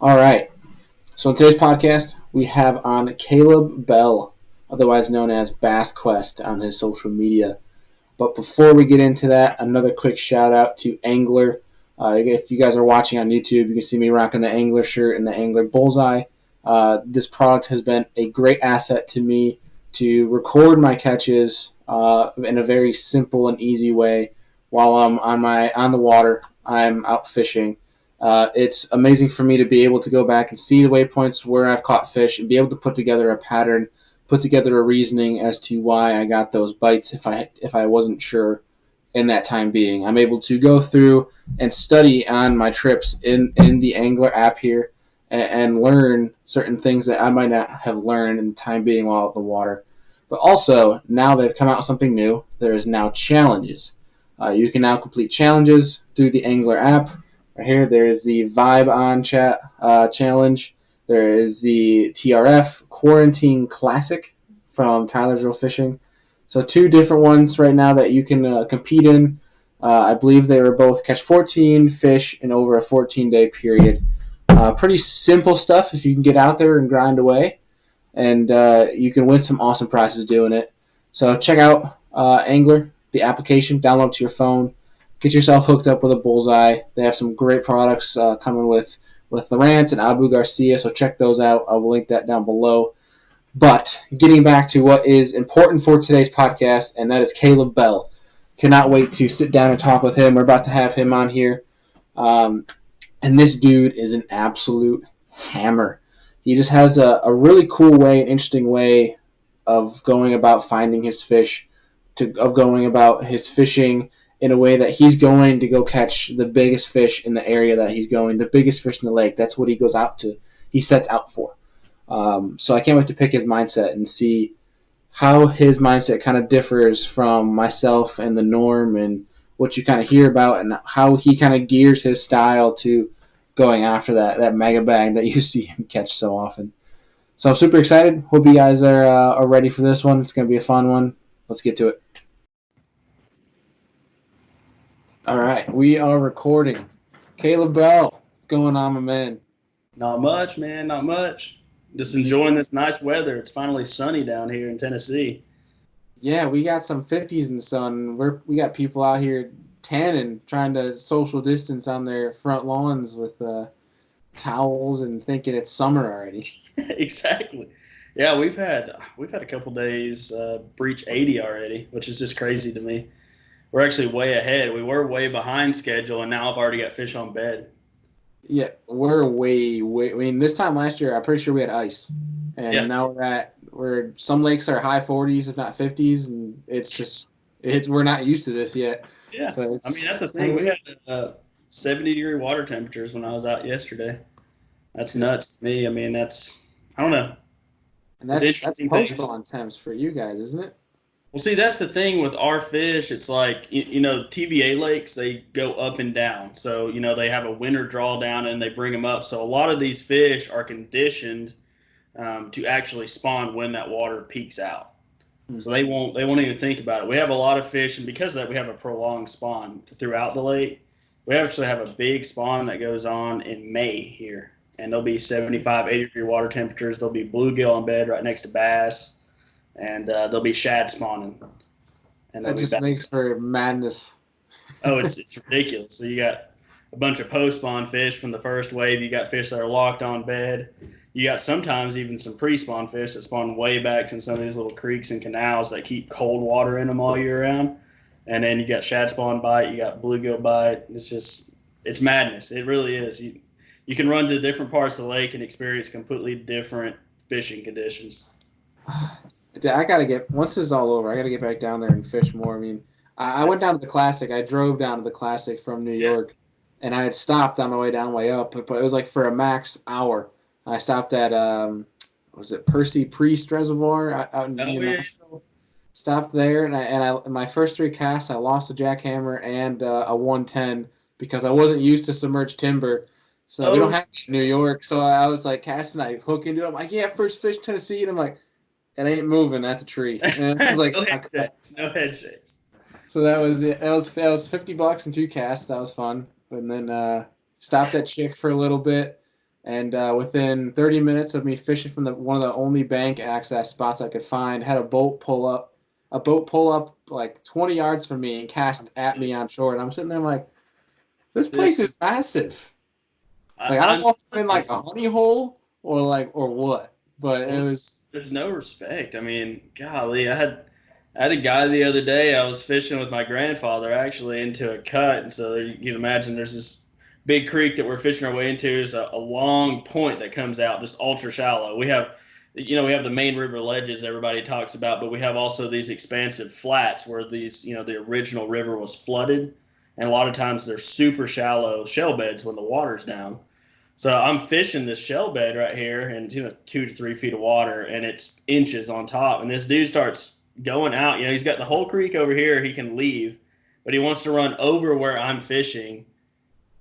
All right. So in today's podcast, we have on Caleb Bell, otherwise known as BassQuest on his social media. But before we get into that, another quick shout out to Angler. If you guys are watching on YouTube, you can see me rocking the Angler shirt and the Angler Bullseye. This product has been a great asset to me to record my catches in a very simple and easy way while I'm on the water. I'm out fishing. It's amazing for me to be able to go back and see the waypoints where I've caught fish and be able to put together a pattern, put together a reasoning as to why I got those bites if I wasn't sure in that time being. I'm able to go through and study on my trips in the Angler app here and learn certain things that I might not have learned in the time being while out in the water. But also, now they've come out with something new. There is now challenges. You can now complete challenges through the Angler app. Right here, there is the Vibe On challenge. There is the TRF Quarantine Classic from Tyler's Real Fishing. So two different ones right now that you can compete in. I believe they were both catch 14 fish in over a 14-day period. Pretty simple stuff if you can get out there and grind away. And you can win some awesome prizes doing it. So check out Angler, the application, download it to your phone. Get yourself hooked up with a Bullseye. They have some great products coming with Lawrence and Abu Garcia, so check those out. I will link that down below. But getting back to what is important for today's podcast, and that is Caleb Bell. Cannot wait to sit down and talk with him. We're about to have him on here. And this dude is an absolute hammer. He just has a really cool way, an interesting way of going about finding his fish, of going about his fishing in a way that he's going to go catch the biggest fish in the area that he's going, the biggest fish in the lake. That's what he goes out to. He sets out for. So I can't wait to pick his mindset and see how his mindset kind of differs from myself and the norm and what you kind of hear about and how he kind of gears his style to going after that mega bag that you see him catch so often. So I'm super excited. Hope you guys are ready for this one. It's going to be a fun one. Let's get to it. All right, we are recording. Caleb Bell, what's going on, my man? Not much, man. Not much. Just enjoying this nice weather. It's finally sunny down here in Tennessee. Yeah, we got some 50s in the sun. We got people out here tanning, trying to social distance on their front lawns with towels and thinking it's summer already. Exactly. Yeah, we've had a couple days breach 80 already, which is just crazy to me. We're actually way ahead. We were way behind schedule, and now I've already got fish on bed. Yeah, we're way. I mean, this time last year, I'm pretty sure we had ice, and Yeah, now we're some lakes are high 40s, if not 50s, and we're not used to this yet. yeah. So I mean, that's the it's thing. We pretty had 70-degree water temperatures when I was out yesterday. That's nuts to me. I mean, I don't know. and It's that's interesting postal things. on temps for you guys, isn't it? Well, see, that's the thing with our fish. It's like, TVA lakes, they go up and down. So, they have a winter drawdown and they bring them up. So, a lot of these fish are conditioned to actually spawn when that water peaks out. So Hmm. they won't even think about it. We have a lot of fish, and because of that, we have a prolonged spawn throughout the lake. We actually have a big spawn that goes on in May here, and there'll be 75, 80-degree water temperatures. There'll be bluegill on bed right next to bass, and there'll be shad spawning, and they'll That be just back. makes for madness. Oh, it's ridiculous. So you got a bunch of post spawn fish from the first wave. You got fish that are locked on bed. You got sometimes even some pre spawn fish that spawn way back in some of these little creeks and canals that keep cold water in them all year round. And then you got shad spawn bite. You got bluegill bite. It's madness. It really is. You can run to different parts of the lake and experience completely different fishing conditions. I gotta get once this is all over. I gotta get back down there and fish more. I mean, I went down to the Classic. I drove down to the Classic from New Yeah. York, and I had stopped on my way down, way up, but it was like for a max hour. I stopped at what was it Percy Priest Reservoir out in Oh New yeah. Nashville. Stopped there, and I my first three casts, I lost a jackhammer and a 110 because I wasn't used to submerged timber. So we don't Oh, have it in New York. So I was like casting, I hook into it. I'm like, yeah, first fish Tennessee, and I'm like, it ain't moving. That's a tree. And I was like, no head okay. shakes. No head shakes. So that was it. That was $50 and two casts. That was fun. And then stopped at Chick for a little bit. And within 30 minutes of me fishing from one of the only bank access spots I could find, had a boat pull up like 20 yards from me and cast at me on shore. And I'm sitting there like, this place is massive. Like I don't I'm know if I'm in like a honey hole or what, but it well, was. there's no respect. I mean, golly, I had a guy the other day. I was fishing with my grandfather actually into a cut, and so you can imagine there's this big creek that we're fishing our way into. Is a long point that comes out, just ultra shallow. We have the main river ledges everybody talks about, but we have also these expansive flats where the original river was flooded, and a lot of times they're super shallow shell beds when the water's down. So I'm fishing this shell bed right here in 2 to 3 feet of water, and it's inches on top. And this dude starts going out. He's got the whole creek over here. He can leave, but he wants to run over where I'm fishing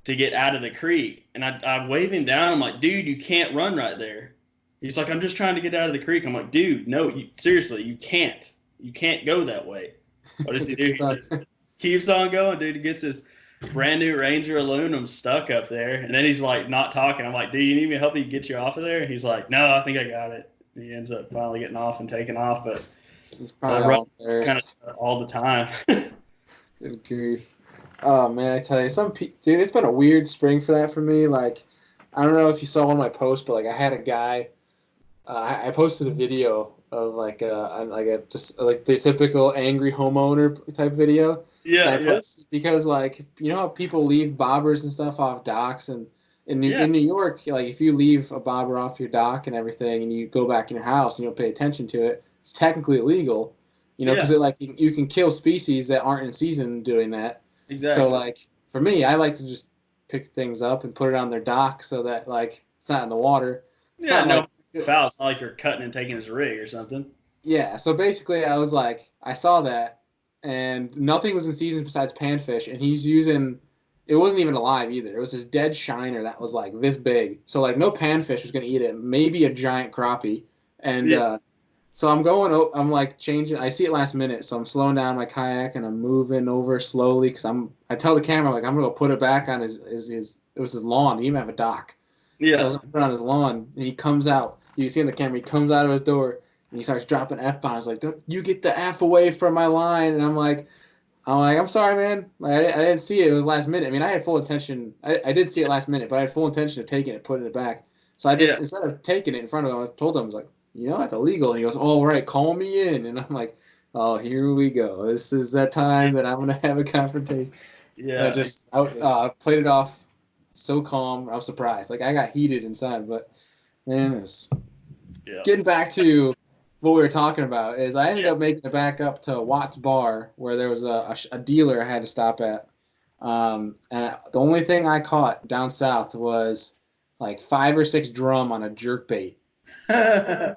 to get out of the creek. And I wave him down. I'm like, dude, you can't run right there. He's like, I'm just trying to get out of the creek. I'm like, dude, no, seriously, you can't. You can't go that way. What does he do? He just keeps on going, dude. He gets his brand new Ranger aluminum stuck up there, and then he's like not talking. I'm like, "Do you need me to help you get you off of there?" He's like, "No, I think I got it." He ends up finally getting off and taking off, but He's probably run all kind embarrassed. of all the time. Good grief. Oh man, I tell you, dude, it's been a weird spring for that for me. Like, I don't know if you saw one of my posts, but like I had a guy. I posted a video of just like the typical angry homeowner type video. And Yeah, I yeah, posted because like you know how people leave bobbers and stuff off docks and yeah, in New York, like if you leave a bobber off your dock and everything and you go back in your house and you don't pay attention to it, it's technically illegal. You know, because yeah. it like you can kill species that aren't in season doing that. So Exactly. like for me, I like to just pick things up and put it on their dock so that like it's not in the water. It's Yeah, not no like foul. It's not like you're cutting and taking his rig or something. yeah. So basically, I was like, I saw that, and nothing was in season besides panfish, and he's using. It wasn't even alive either. It was this dead shiner that was like this big. So like no panfish was gonna eat it. Maybe a giant crappie, and Yeah, so I'm like changing. I see it last minute, so I'm slowing down my kayak and I'm moving over slowly because I tell the camera like I'm gonna go put it back on his. It was his lawn. He didn't even have a dock. So I yeah, was put it on his lawn, and he comes out. You can see in the camera, he comes out of his door, and he starts dropping F bombs. Like, don't you get the F away from my line? And I'm sorry, man. Like, I didn't see it. It was last minute. I mean, I had full intention. I did see it last minute, but I had full intention of taking it, putting it back. So I just yeah. instead of taking it in front of him, I told him, I was like, that's illegal. And he goes, "All right, call me in." And I'm like, "Oh, here we go. This is that time that I'm gonna have a confrontation." And Yeah, I played it off so calm. I was surprised. Like I got heated inside, but man, it's yeah, getting back to what we were talking about is I ended yeah. up making it back up to Watts Bar where there was a dealer I had to stop at. The only thing I caught down south was like 5 or 6 drum on a jerk bait. I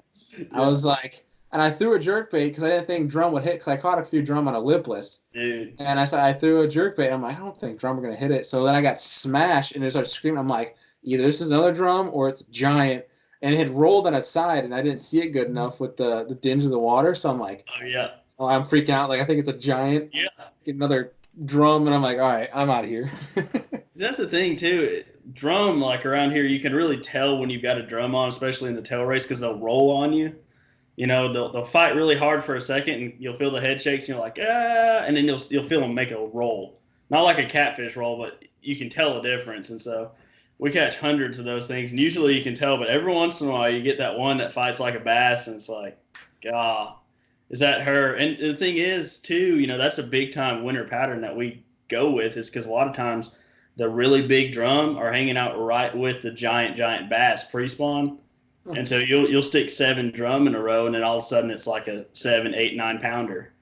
Yeah, was like, and I threw a jerk bait because I didn't think drum would hit because I caught a few drum on a lipless. dude. And I said I threw a jerk bait. I'm like, I don't think drum are gonna hit it. So then I got smashed and it started screaming. I'm like, either this is another drum or it's giant. And it had rolled on its side and I didn't see it good enough with the dinge of the water. So I'm like, Oh yeah, oh, I'm freaking out. Like I think it's a giant. yeah. Get another drum and I'm like, all right, I'm out of here. That's the thing too. Drum like around here, you can really tell when you've got a drum on, especially in the tail race, because they'll roll on you. They'll fight really hard for a second, and you'll feel the head shakes, and you're like ah, and then you'll feel them make a roll, not like a catfish roll, but you can tell the difference. And so we catch hundreds of those things, and usually you can tell, but every once in a while you get that one that fights like a bass, and it's like, God, is that her? And the thing is, too, that's a big time winter pattern that we go with, is because a lot of times the really big drum are hanging out right with the giant bass pre-spawn, and so you'll stick 7 drum in a row, and then all of a sudden it's like a 7, 8, 9 pounder.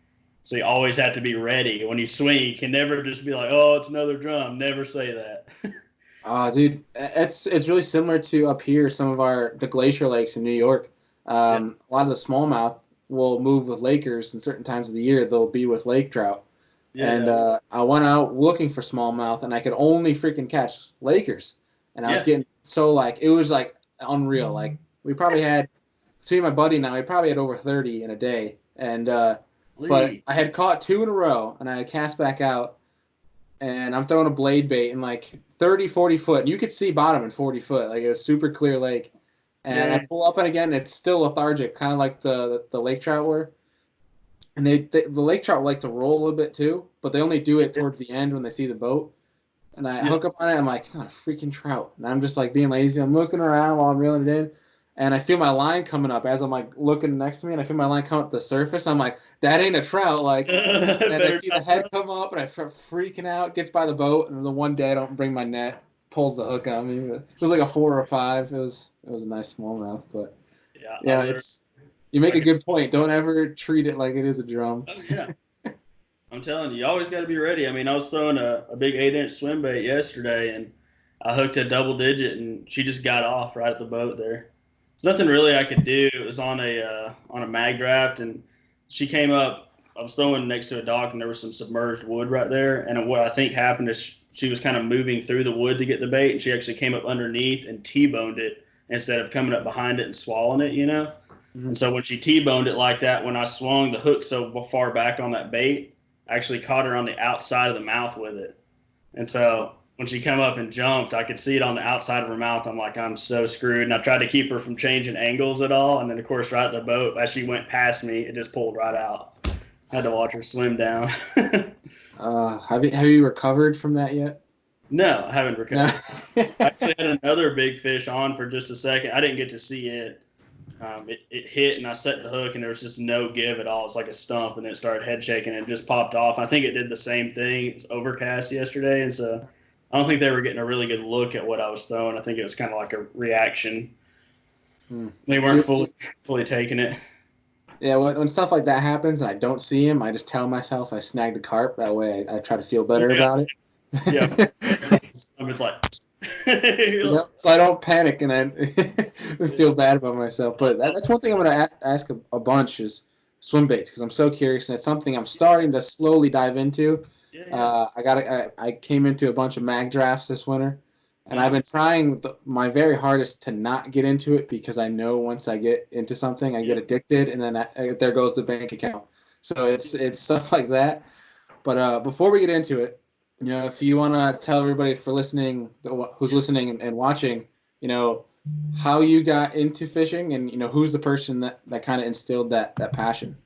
So you always have to be ready when you swing. You can never just be like, "Oh, it's another drum." Never say that. Dude, it's really similar to up here. Some of the glacier lakes in New York. Yeah, A lot of the smallmouth will move with Lakers, and certain times of the year they'll be with lake trout. And yeah, I went out looking for smallmouth, and I could only freaking catch Lakers. And I was yeah. getting so like it was like unreal. Like we probably had between my buddy and I, we probably had over 30 in a day. And but Lee. I had caught 2 in a row, and I had cast back out, and I'm throwing a blade bait in like 30, 40 foot. And you could see bottom in 40 foot. Like, it was super clear lake. And I pull up, and again, it's still lethargic, kind of like the lake trout were. And the lake trout like to roll a little bit too, but they only do it towards the end when they see the boat. And I hook up on it. I'm like, it's not a freaking trout. And I'm just like being lazy. I'm looking around while I'm reeling it in. And I feel my line coming up as I'm like looking next to me. And I feel my line come up the surface. I'm like, that ain't a trout. Like, and I see the head come up, and I start freaking out. Gets by the boat. And the one day I don't bring my net, pulls the hook on me. It was like a 4 or 5. It was a nice smallmouth. But yeah, you make a good point. Don't ever treat it like it is a drum. Oh, yeah. I'm telling you, you always got to be ready. I mean, I was throwing a big 8-inch swim bait yesterday, and I hooked a double digit, and she just got off right at the boat there. There's nothing really I could do. It was on a mag draft, and she came up. I was throwing next to a dock, and there was some submerged wood right there. And what I think happened is she was kind of moving through the wood to get the bait, and she actually came up underneath and T-boned it instead of coming up behind it and swallowing it, you know? Mm-hmm. And so when she T-boned it like that, when I swung the hook so far back on that bait, I actually caught her on the outside of the mouth with it. And so when she came up and jumped, I could see it on the outside of her mouth. I'm like, I'm so screwed. And I tried to keep her from changing angles at all. And then, of course, right at the boat, as she went past me, it just pulled right out. I had to watch her swim down. Have you recovered from that yet? No, I haven't recovered. No. I actually had another big fish on for just a second. I didn't get to see it. It hit, and I set the hook, and there was just no give at all. It's like a stump, and then it started head shaking, and it just popped off. I think it did the same thing. It's overcast yesterday, and so I don't think they were getting a really good look at what I was throwing. I think it was kind of like a reaction. They weren't fully taking it. Yeah, when stuff like that happens and I don't see him, I just tell myself I snagged a carp. That way I try to feel better about it. Yeah. I'm just like... So I don't panic and I feel bad about myself. But that's one thing I'm going to ask a bunch is swim baits, because I'm so curious, and it's something I'm starting to slowly dive into. I came into a bunch of mag drafts this winter, and I've been trying my very hardest to not get into it, because I know once I get into something, I get addicted, and then there goes the bank account. So it's stuff like that. But before we get into it, if you want to tell everybody who's listening and watching, how you got into fishing, and who's the person that kind of instilled that passion.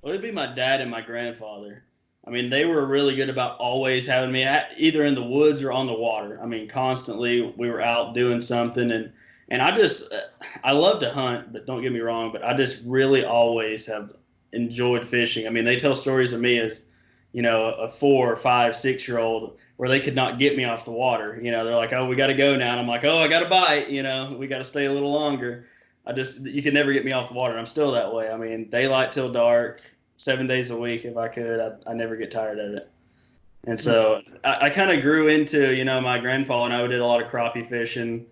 Well, it'd be my dad and my grandfather. I mean, they were really good about always having me either in the woods or on the water. I mean, constantly we were out doing something, and I love to hunt, but don't get me wrong, but I just really always have enjoyed fishing. I mean, they tell stories of me as a 4 or 5, 6-year-old where they could not get me off the water. They're like, oh, we got to go now. And I'm like, oh, I got to bite, we got to stay a little longer. You could never get me off the water. I'm still that way. I mean, daylight till dark, 7 days a week. If I could, I never get tired of it. And so I kind of grew into, my grandfather and I did a lot of crappie fishing,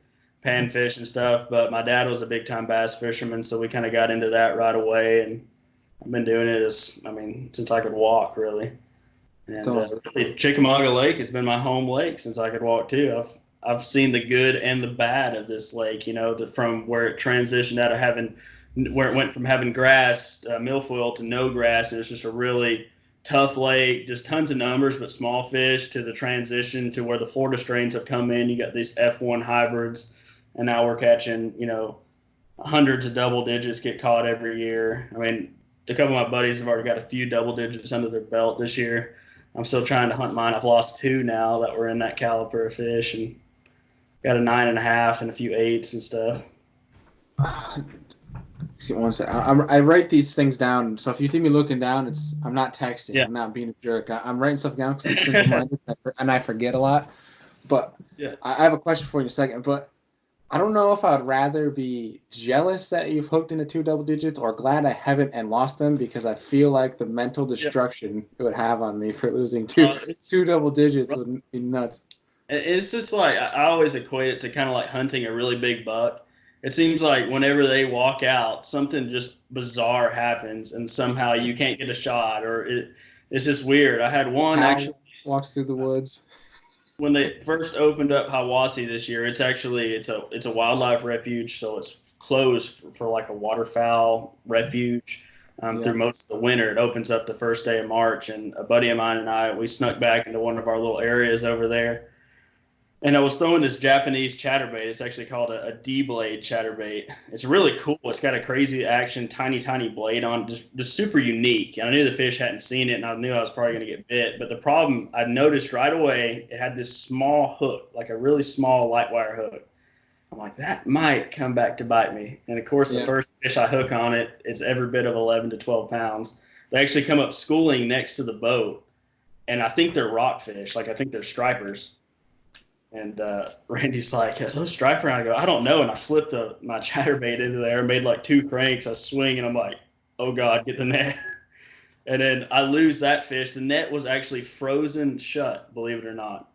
panfish and stuff, but my dad was a big time bass fisherman. So we kind of got into that right away. And I've been doing it since I could walk, really. And Chickamauga Lake has been my home lake since I could walk too. I've seen the good and the bad of this lake. From where it transitioned out of where it went from having grass, milfoil, to no grass, and it's just a really tough lake, just tons of numbers but small fish, to the transition to where the Florida strains have come in. You got these F1 hybrids, and now we're catching hundreds of double digits get caught every year. I mean, a couple of my buddies have already got a few double digits under their belt this year. I'm still trying to hunt mine. I've lost 2 now that were in that caliber of fish, and got a 9.5 and a few 8s and stuff. See, one second. I write these things down, so if you see me looking down, I'm not texting. Yeah. I'm not being a jerk. I'm writing stuff down because I'm simple-minded, and I forget a lot. But I have a question for you in a second. But I don't know if I'd rather be jealous that you've hooked into 2 double digits, or glad I haven't and lost them, because I feel like the mental destruction it would have on me for losing two double digits would be nuts. It's just like, I always equate it to kind of like hunting a really big buck. It seems like whenever they walk out, something just bizarre happens, and somehow you can't get a shot, or it's just weird. I had one actually walks through the woods. When they first opened up Hiwassee this year, it's a wildlife refuge, so it's closed for like a waterfowl refuge. through most of the winter. It opens up the first day of March, and a buddy of mine and I, we snuck back into one of our little areas over there. And I was throwing this Japanese chatterbait. It's actually called a D-blade chatterbait. It's really cool. It's got a crazy action, tiny, tiny blade on it, just super unique. And I knew the fish hadn't seen it, and I knew I was probably going to get bit. But the problem I noticed right away, it had this small hook, like a really small light wire hook. I'm like, that might come back to bite me. And of course, the first fish I hook on it is every bit of 11 to 12 pounds. They actually come up schooling next to the boat, and I think they're rockfish. Like, I think they're stripers. And Randy's like, "Is those striper?" And I go, "I don't know." And I flipped my chatterbait into there, made like 2 cranks. I swing, and I'm like, "Oh God, get the net!" And then I lose that fish. The net was actually frozen shut, believe it or not.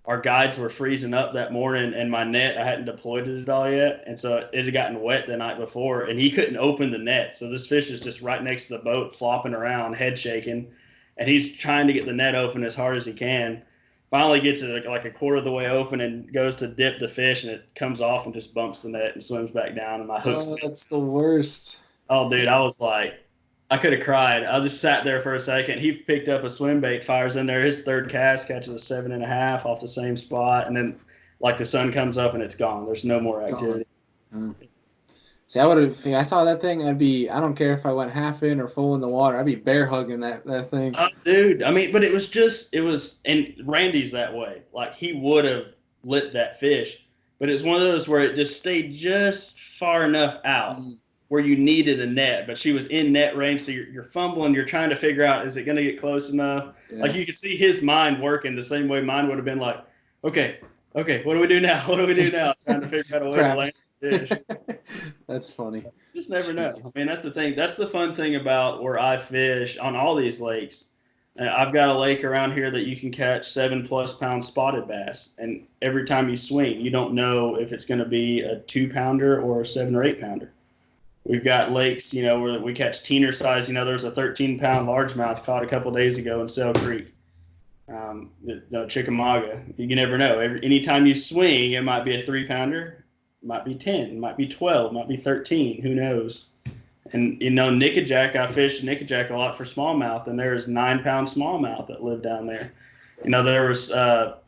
Our guides were freezing up that morning, and my net, I hadn't deployed it at all yet, and so it had gotten wet the night before, and he couldn't open the net. So this fish is just right next to the boat, flopping around, head shaking, and he's trying to get the net open as hard as he can. Finally gets it like a quarter of the way open and goes to dip the fish, and it comes off and just bumps the net and swims back down, and my hook's that's the worst. Oh, dude, I was like, I could have cried. I just sat there for a second. He picked up a swim bait, fires in there. His third cast catches a 7.5 off the same spot, and then like the sun comes up and it's gone. There's no more activity. See, I saw that thing, I don't care if I went half in or full in the water, I'd be bear hugging that thing. Dude, I mean, but it was, and Randy's that way. Like, he would have lit that fish, but it's one of those where it just stayed just far enough out where you needed a net, but she was in net range, so you're fumbling, you're trying to figure out, is it going to get close enough? Yeah. Like, you could see his mind working the same way mine would have been like, okay, what do we do now? What do we do now? Trying to figure out a way to land fish. That's funny. Just never know. I mean, that's the thing. That's the fun thing about where I fish on all these lakes. I've got a lake around here that you can catch 7+ pound spotted bass, and every time you swing, you don't know if it's going to be a 2-pounder or a 7 or 8 pounder. We've got lakes, where we catch teener size. There's a 13-pound largemouth caught a couple days ago in Sail Creek. Chickamauga. You never know. Anytime you swing, it might be a 3-pounder. It might be 10, it might be 12, it might be 13, who knows? And, nickajack, I fish nickajack a lot for smallmouth, and there's 9-pound smallmouth that live down there. There was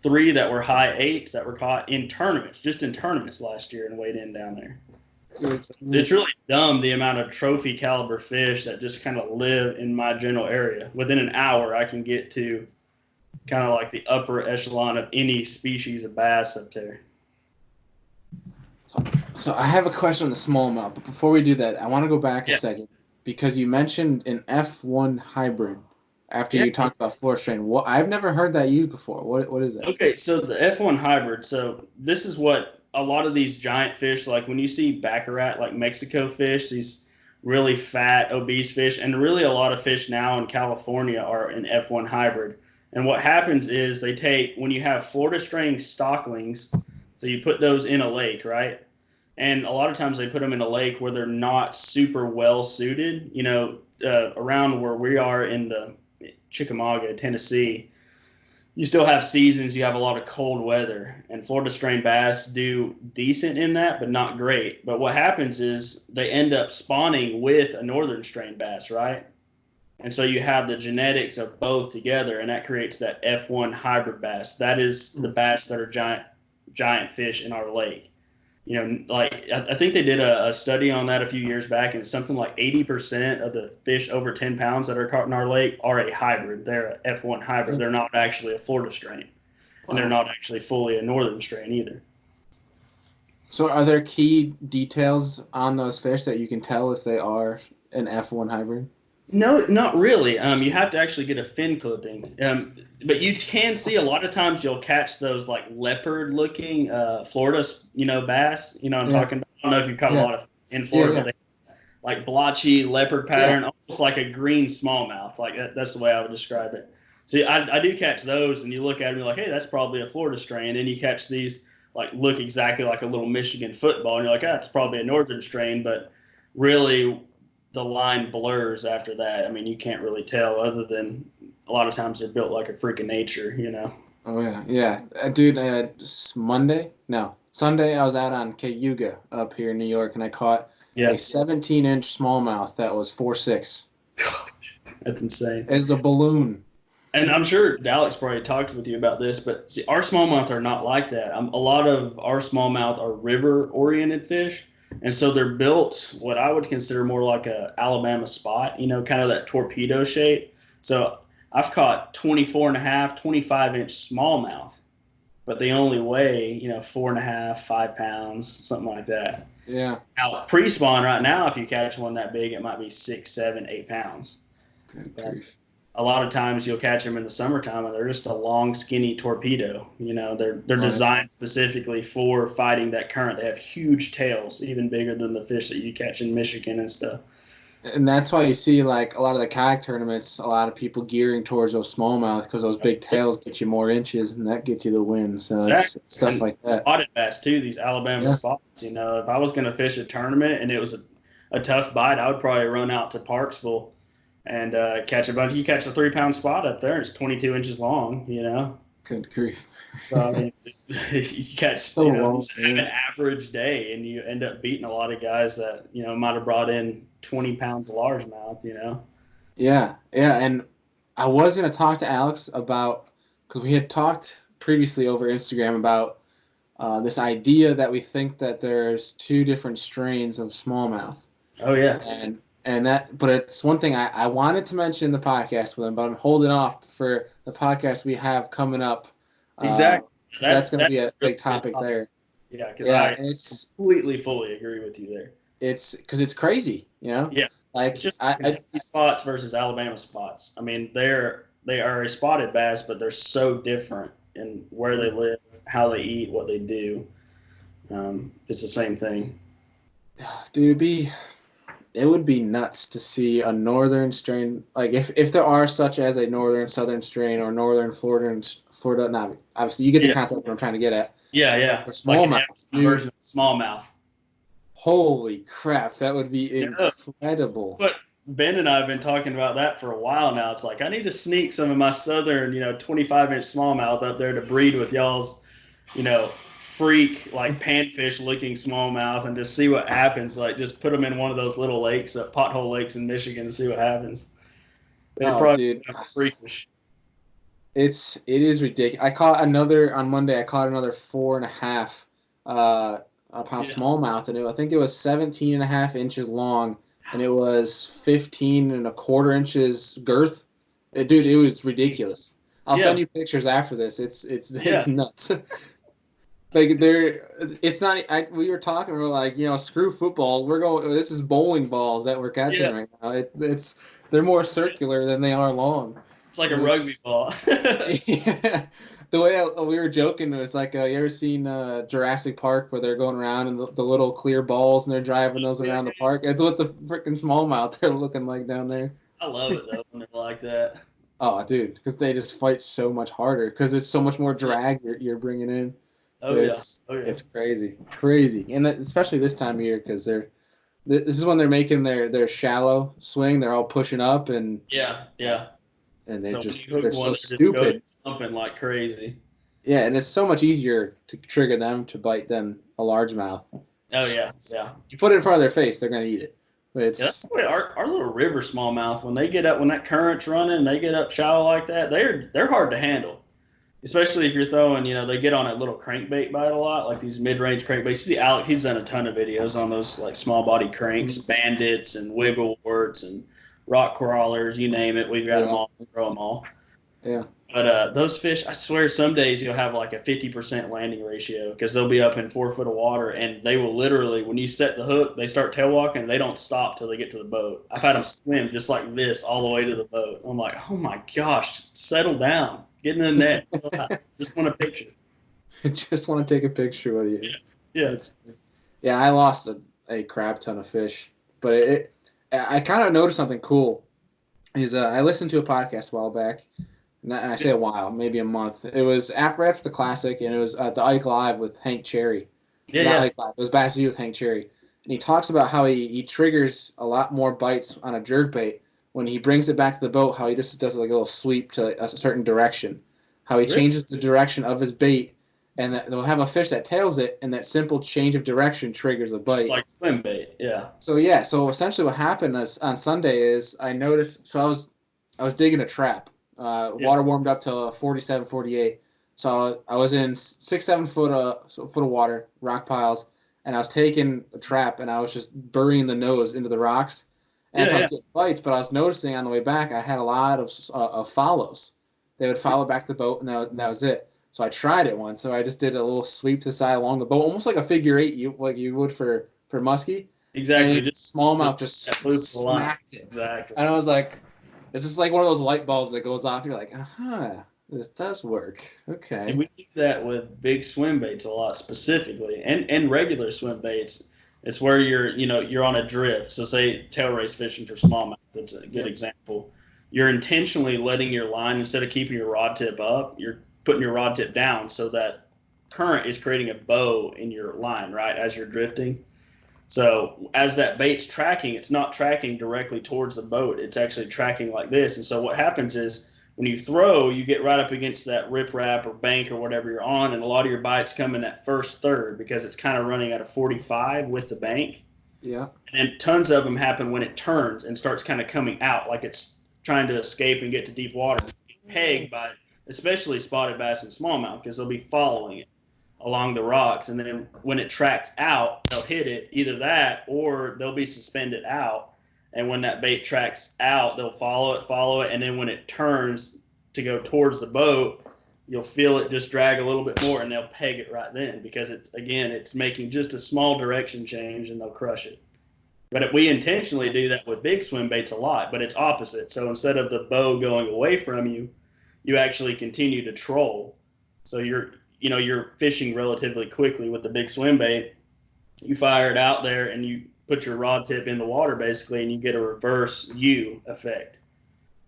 3 that were high 8s that were caught in tournaments last year and weighed in down there. It's really dumb, the amount of trophy caliber fish that just kind of live in my general area. Within an hour, I can get to kind of like the upper echelon of any species of bass up there. So I have a question on the smallmouth, but before we do that, I want to go back a second because you mentioned an F1 hybrid after you talked about floor strain. I've never heard that used before. What is that? Okay, so the F1 hybrid. So this is what a lot of these giant fish, like when you see baccarat, like Mexico fish, these really fat, obese fish, and really a lot of fish now in California are an F1 hybrid. And what happens is when you have Florida strain stocklings, so you put those in a lake, right? And a lot of times they put them in a lake where they're not super well suited. Around where we are in the Chickamauga, Tennessee, you still have seasons. You have a lot of cold weather, and Florida strain bass do decent in that, but not great. But what happens is they end up spawning with a northern strain bass, right? And so you have the genetics of both together, and that creates that F1 hybrid bass. That is the bass that are giant fish in our lake. I think they did a study on that a few years back, and it's something like 80% of the fish over 10 pounds that are caught in our lake are a hybrid. They're a F1 hybrid. They're not actually a Florida strain, and they're not actually fully a northern strain either. So are there key details on those fish that you can tell if they are an F1 hybrid? No, not really. You have to actually get a fin clipping. But you can see a lot of times you'll catch those like leopard-looking Florida, bass. I'm talking about. I don't know if you've caught a lot of in Florida, but they like blotchy leopard pattern, almost like a green smallmouth. Like that's the way I would describe it. So I do catch those, and you look at them, you're like, hey, that's probably a Florida strain. And then you catch these like look exactly like a little Michigan football, and you're like, it's probably a northern strain, but really the line blurs after that. I mean, you can't really tell other than a lot of times they're built like a freak of nature, Oh, yeah. Yeah. Dude, Sunday I was out on Cayuga up here in New York, and I caught a 17-inch smallmouth that was 4'6". That's insane. As a balloon. And I'm sure Alex probably talked with you about this, but see, our smallmouth are not like that. A lot of our smallmouth are river-oriented fish, and so they're built what I would consider more like a Alabama spot, kind of that torpedo shape. So I've caught 24 and a half, 25-inch smallmouth, but they only weigh, 4.5, 5 pounds, something like that. Yeah. Now, pre-spawn right now, if you catch one that big, it might be 6, 7, 8 pounds. Good grief. A lot of times you'll catch them in the summertime and they're just a long, skinny torpedo. They're designed specifically for fighting that current. They have huge tails, even bigger than the fish that you catch in Michigan and stuff. And that's why you see like a lot of the kayak tournaments, a lot of people gearing towards those smallmouth because those big tails get you more inches and that gets you the win. So Exactly. it's stuff like that. Spotted bass too, these Alabama spots. If I was going to fish a tournament and it was a tough bite, I would probably run out to Parksville and catch a bunch. You catch a 3-pound spot up there, and it's 22 inches long. Good grief. So I mean, you catch an average day, and you end up beating a lot of guys that might have brought in 20 pounds of largemouth. Yeah, and I was gonna talk to Alex about because we had talked previously over Instagram about this idea that we think that there's 2 different strains of smallmouth. Oh yeah, but it's one thing I wanted to mention in the podcast with him, but I'm holding off for the podcast we have coming up. Exactly. That's going to be a big topic there. Yeah, because I completely, fully agree with you there. It's because it's crazy, Yeah. Like just spots versus Alabama spots. I mean, they are a spotted bass, but they're so different in where they live, how they eat, what they do. It's the same thing. Dude, it would be nuts to see a northern strain, like if there are such as a northern southern strain or northern Florida. Not obviously you get the concept what I'm trying to get at. Yeah. For smallmouth version of smallmouth. Holy crap, that would be incredible. But Ben and I have been talking about that for a while now. It's like I need to sneak some of my southern, 25-inch smallmouth up there to breed with y'all's, freak like panfish looking smallmouth and just see what happens. Like just put them in one of those little lakes, pothole lakes in Michigan, and see what happens. Dude, freakish. It is ridiculous. I caught another on Monday. I caught another 4.5 pound smallmouth, and I think it was 17.5 inches long, and it was 15.25 inches girth. Dude, it was ridiculous. I'll send you pictures after this. It's nuts. Like it's not. We were talking. We were like, screw football. We're going. This is bowling balls that we're catching right now. They're more circular than they are long. It's like a rugby ball. Yeah. The way we were joking, it was like, you ever seen Jurassic Park where they're going around and the little clear balls and they're driving those around the park? It's what the freaking smallmouth they're looking like down there. I love it though when they're like that. Oh, dude, because they just fight so much harder because it's so much more drag you're bringing in. It's crazy, and especially this time of year because this is when they're making their shallow swing. They're all pushing up and and they're so stupid, jumping like crazy. Yeah, and it's so much easier to trigger them to bite than a largemouth. Oh yeah. You put it in front of their face, they're gonna eat it. That's the way our little river smallmouth, when they get up, when that current's running, they get up shallow like that. They're hard to handle. Especially if you're throwing, they get on a little crankbait bite a lot, like these mid-range crankbaits. You see Alex, he's done a ton of videos on those like small body cranks, bandits and wiggleworts and rock crawlers, you name it. We've got them all, throw them all. Yeah. But those fish, I swear some days you'll have like a 50% landing ratio because they'll be up in 4 foot of water and they will literally, when you set the hook, they start tail walking and they don't stop till they get to the boat. I've had them swim just like this all the way to the boat. I'm like, oh my gosh, settle down. Get in the net. Just want a picture. Just want to take a picture with you. Yeah. I lost a crap ton of fish, but I kind of noticed something cool. I listened to a podcast a while back, and I say a while, maybe a month. It was after the Classic, and it was the Ike Live with Hank Cherry. Ike Live. It was Bass with Hank Cherry, and he talks about how he triggers a lot more bites on a jerkbait when he brings it back to the boat, how he just does like a little sweep to a certain direction, how he changes the direction of his bait, and they'll have a fish that tails it, and that simple change of direction triggers a Just bite. like Swimbait, yeah. So essentially what happened is, on Sunday is I noticed. So I was digging a trap. Yeah. Water warmed up to 47, 48. So I was in 6, 7 foot foot of water, rock piles, and I was taking a trap and I was just burying the nose into the rocks. And Yeah, so I was yeah. getting bites, but I was noticing on the way back I had a lot of follows. They would follow back to the boat, and that was it. So I tried it once. So I just did a little sweep to the side along the boat, almost like a figure eight, like you would for muskie, Exactly. and Just smallmouth that just loop of the line. smacked it. Exactly. And I was like, it's just like one of those light bulbs that goes off. You're like, this does work. See, Okay. we do that with big swim baits a lot specifically, and regular swim baits. It's where you're on a drift. So say tail race fishing for smallmouth. That's a good Yep. example. You're intentionally letting your line, instead of keeping your rod tip up, you're putting your rod tip down so that current is creating a bow in your line, right, as you're drifting. So as that bait's tracking, it's not tracking directly towards the boat. It's actually tracking like this. And so what happens is when you throw, you get right up against that riprap or bank or whatever you're on, and a lot of your bites come in that first third because it's kind of running at a 45 with the bank. Yeah. And then tons of them happen when it turns and starts kind of coming out like it's trying to escape and get to deep water. Pegged by especially spotted bass and smallmouth because they'll be following it along the rocks, and then when it tracks out, they'll hit it, either that or they'll be suspended out. And when that bait tracks out, they'll follow it, and then when it turns to go towards the boat, you'll feel it just drag a little bit more, and they'll peg it right then because it's making just a small direction change, and they'll crush it. But we intentionally do that with big swim baits a lot, but it's opposite. So instead of the bow going away from you, you actually continue to troll. So you're fishing relatively quickly with the big swim bait. You fire it out there and you put your rod tip in the water basically, and you get a reverse U effect.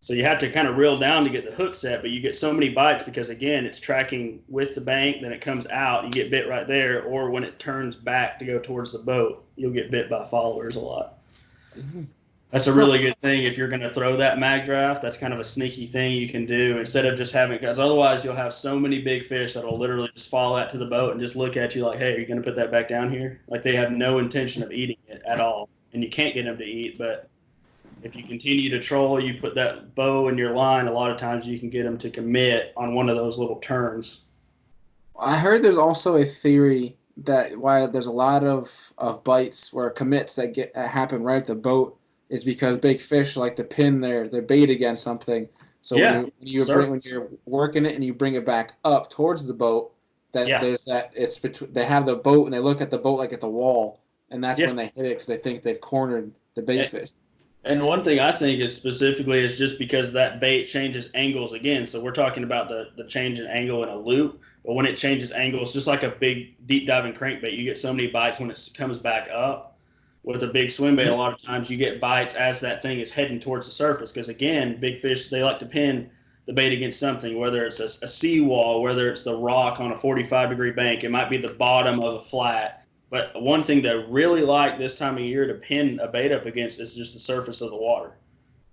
So you have to kind of reel down to get the hook set, but you get so many bites because, again, it's tracking with the bank, then it comes out, you get bit right there, or when it turns back to go towards the boat, you'll get bit by followers a lot. Mhm. That's a really good thing if you're going to throw that mag draft. That's kind of a sneaky thing you can do instead of just having, because otherwise you'll have so many big fish that'll literally just fall out to the boat and just look at you like, hey, are you going to put that back down here? Like they have no intention of eating it at all. And you can't get them to eat, but if you continue to troll, you put that bow in your line, a lot of times you can get them to commit on one of those little turns. I heard there's also a theory that why there's a lot of bites where commits that happen right at the boat is because big fish like to pin their bait against something. So Yeah, when surface. you're working it and you bring it back up towards the boat, that Yeah, there's that it's between they have the boat and they look at the boat like it's a wall, and that's yeah. when they hit it because they think they've cornered the bait fish. And one thing I think is specifically is just because that bait changes angles again. So we're talking about the change in angle in a loop, but when it changes angles, just like a big deep diving crankbait, you get so many bites when it comes back up. With a big swim bait, a lot of times you get bites as that thing is heading towards the surface. Because again, big fish, they like to pin the bait against something, whether it's a seawall, whether it's the rock on a 45-degree bank, it might be the bottom of a flat. But one thing they really like this time of year to pin a bait up against is just the surface of the water.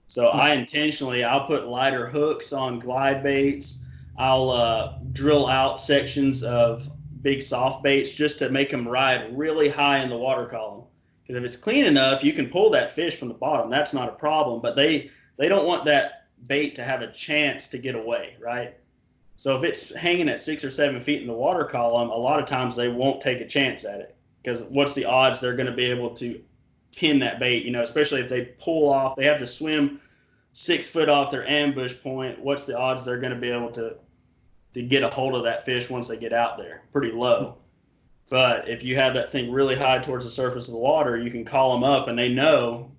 So I'll put lighter hooks on glide baits. I'll drill out sections of big soft baits just to make them ride really high in the water column. Because if it's clean enough, you can pull that fish from the bottom. That's not a problem. But they don't want that bait to have a chance to get away, right? So if it's hanging at 6 or 7 feet in the water column, a lot of times they won't take a chance at it. Because what's the odds they're going to be able to pin that bait? Especially if they pull off, they have to swim 6 foot off their ambush point. What's the odds they're going to be able to get a hold of that fish once they get out there? Pretty low. But if you have that thing really high towards the surface of the water, you can call them up, and they know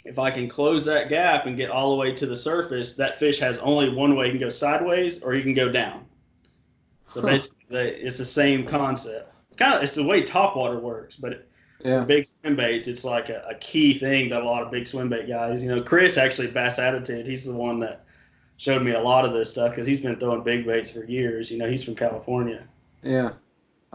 if I can close that gap and get all the way to the surface, that fish has only one way. He can go sideways or he can go down. So basically, it's the same concept. It's the way topwater works, but for Yeah. big swim baits, it's like a key thing that a lot of big swim bait guys, Chris actually, Bass Attitude, he's the one that showed me a lot of this stuff because he's been throwing big baits for years. He's from California. Yeah.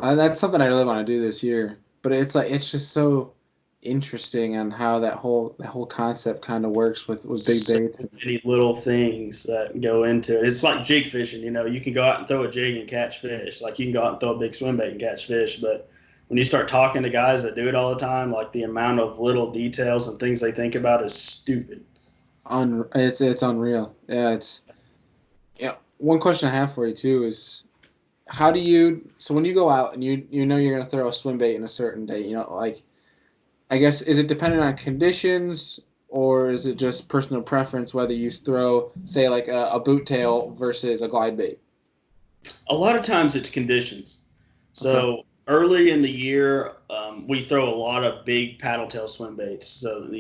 That's something I really want to do this year. But it's like it's just so interesting on how that whole concept kind of works with big So baits. many little things that go into it. It's like jig fishing. You can go out and throw a jig and catch fish. Like you can go out and throw a big swim bait and catch fish. But when you start talking to guys that do it all the time, like the amount of little details and things they think about is stupid. It's unreal. Yeah, it's yeah. One question I have for you too is how do you so when you go out and you know you're gonna throw a swim bait in a certain day, like I guess is it dependent on conditions or is it just personal preference whether you throw say like a boot tail versus a glide bait? A lot of times it's conditions. Okay. So early in the year, we throw a lot of big paddle tail swim baits. So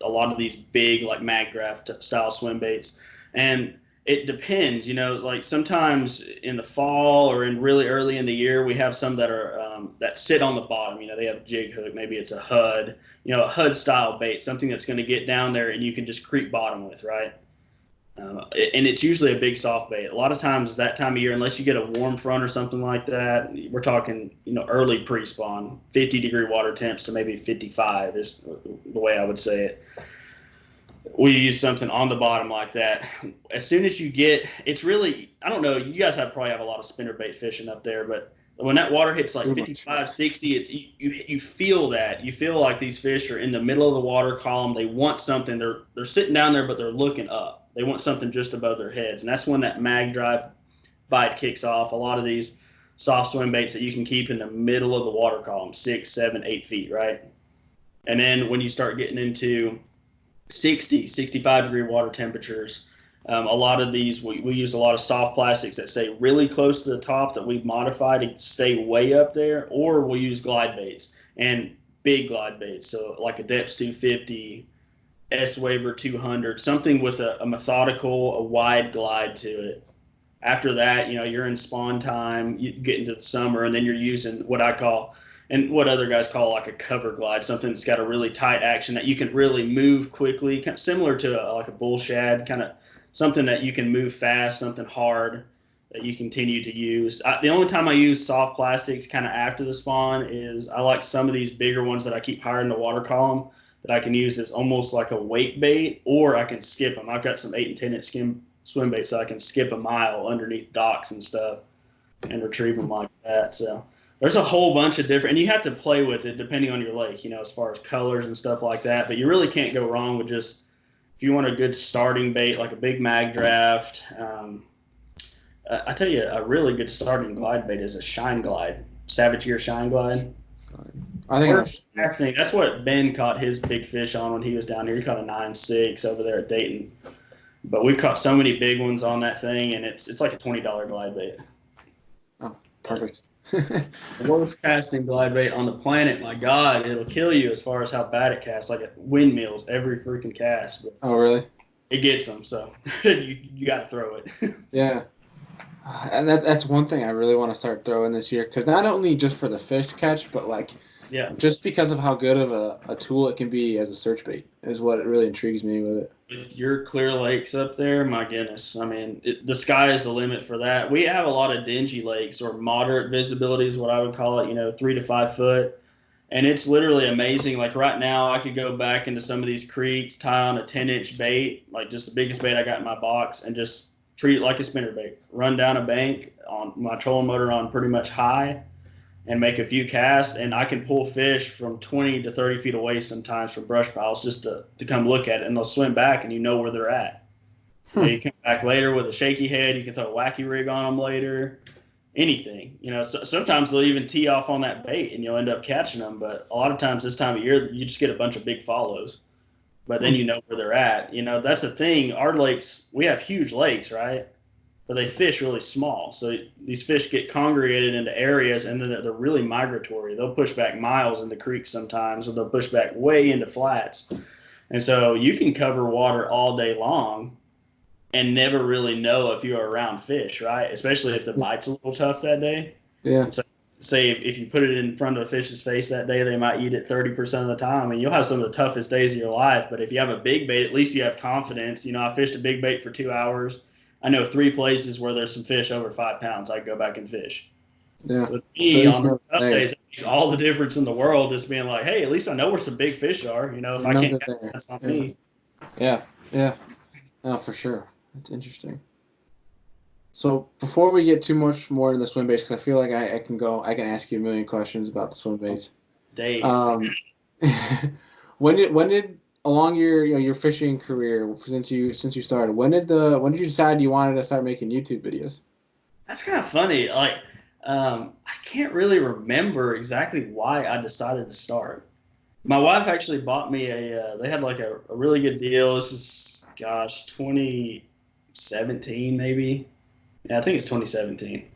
a lot of these big like mag draft style swim baits, and it depends. Like sometimes in the fall or in really early in the year, we have some that are that sit on the bottom. They have a jig hook. Maybe it's a HUD. A HUD style bait, something that's going to get down there and you can just creep bottom with, right? And it's usually a big soft bait. A lot of times that time of year, unless you get a warm front or something like that, we're talking, early pre-spawn, 50-degree water temps to maybe 55 is the way I would say it. We use something on the bottom like that. As soon as you get, it's really, I don't know, you guys probably have a lot of spinnerbait fishing up there, but when that water hits like 55, 60, it's you feel that. You feel like these fish are in the middle of the water column. They want something. They're sitting down there, but they're looking up. They want something just above their heads. And that's when that mag drive bite kicks off. A lot of these soft swim baits that you can keep in the middle of the water column, 6, 7, 8 feet, right? And then when you start getting into 60, 65-degree water temperatures, a lot of these, we use a lot of soft plastics that stay really close to the top that we've modified to stay way up there, or we'll use glide baits and big glide baits. So like a Depths 250, S-Waver 200, something with a methodical, a wide glide to it. After that, you're in spawn time, you get into the summer, and then you're using what I call, and what other guys call like a cover glide, something that's got a really tight action that you can really move quickly, kind of similar to like a bull shad, kind of something that you can move fast, something hard that you continue to use. The only time I use soft plastics kind of after the spawn is I like some of these bigger ones that I keep higher in the water column that I can use as almost like a weight bait, or I can skip them. I've got some 8 and 10-inch swim baits, so I can skip a mile underneath docks and stuff and retrieve them like that. So there's a whole bunch of different, and you have to play with it depending on your lake, as far as colors and stuff like that. But you really can't go wrong with just, if you want a good starting bait, like a big mag draft. I tell you, a really good starting glide bait is a Shine Glide, Savage Gear Shine Glide. I think That's what Ben caught his big fish on when he was down here. He caught a 9.6 over there at Dayton. But we've caught so many big ones on that thing, and it's like a $20 glide bait. Oh, perfect. The worst casting glide bait on the planet. My God, it'll kill you as far as how bad it casts. Like windmills every freaking cast. But Oh, really? it gets them, so you got to throw it. Yeah. And that's one thing I really want to start throwing this year, because not only just for the fish catch, but like just because of how good of a tool it can be as a search bait is what really intrigues me with it. With your clear lakes up there, my goodness. I mean, the sky is the limit for that. We have a lot of dingy lakes, or moderate visibility is what I would call it, 3 to 5 foot. And it's literally amazing. Like right now, I could go back into some of these creeks, tie on a 10-inch bait, like just the biggest bait I got in my box, and just treat it like a spinnerbait. Run down a bank on my trolling motor on pretty much high and make a few casts, and I can pull fish from 20 to 30 feet away sometimes from brush piles just to come look at it, and they'll swim back and you know where they're at. You come back later with a shaky head, you can throw a wacky rig on them later, anything. So sometimes they'll even tee off on that bait and you'll end up catching them, but a lot of times this time of year you just get a bunch of big follows. But then you know where they're at. That's the thing. Our lakes, we have huge lakes, right? But they fish really small. So these fish get congregated into areas, and then they're really migratory. They'll push back miles into creeks sometimes, or they'll push back way into flats. And so you can cover water all day long and never really know if you're around fish, right? Especially if the bite's a little tough that day. Yeah. So say if you put it in front of a fish's face that day, they might eat it 30% of the time, and you'll have some of the toughest days of your life. But if you have a big bait, at least you have confidence. I fished a big bait for 2 hours. I know 3 places where there's some fish over 5 pounds. I go back and fish. Yeah. So to So me, he's on never some there. days, it makes all the difference in the world. Just being like, hey, at least I know where some big fish are. You know, if You I know can't they're catch them, there. that's on Yeah. me. Yeah. Yeah. No, for sure. That's interesting. So before we get too much more into the swim baits, because I feel like I can ask you a million questions about the swim baits. Days. Um, when did along your your fishing career since you started, when did you decide you wanted to start making YouTube videos? That's kind of funny. Like, I can't really remember exactly why I decided to start. My wife actually bought me they had like a really good deal. This is, gosh, 2017 maybe. Yeah, I think it's 2017.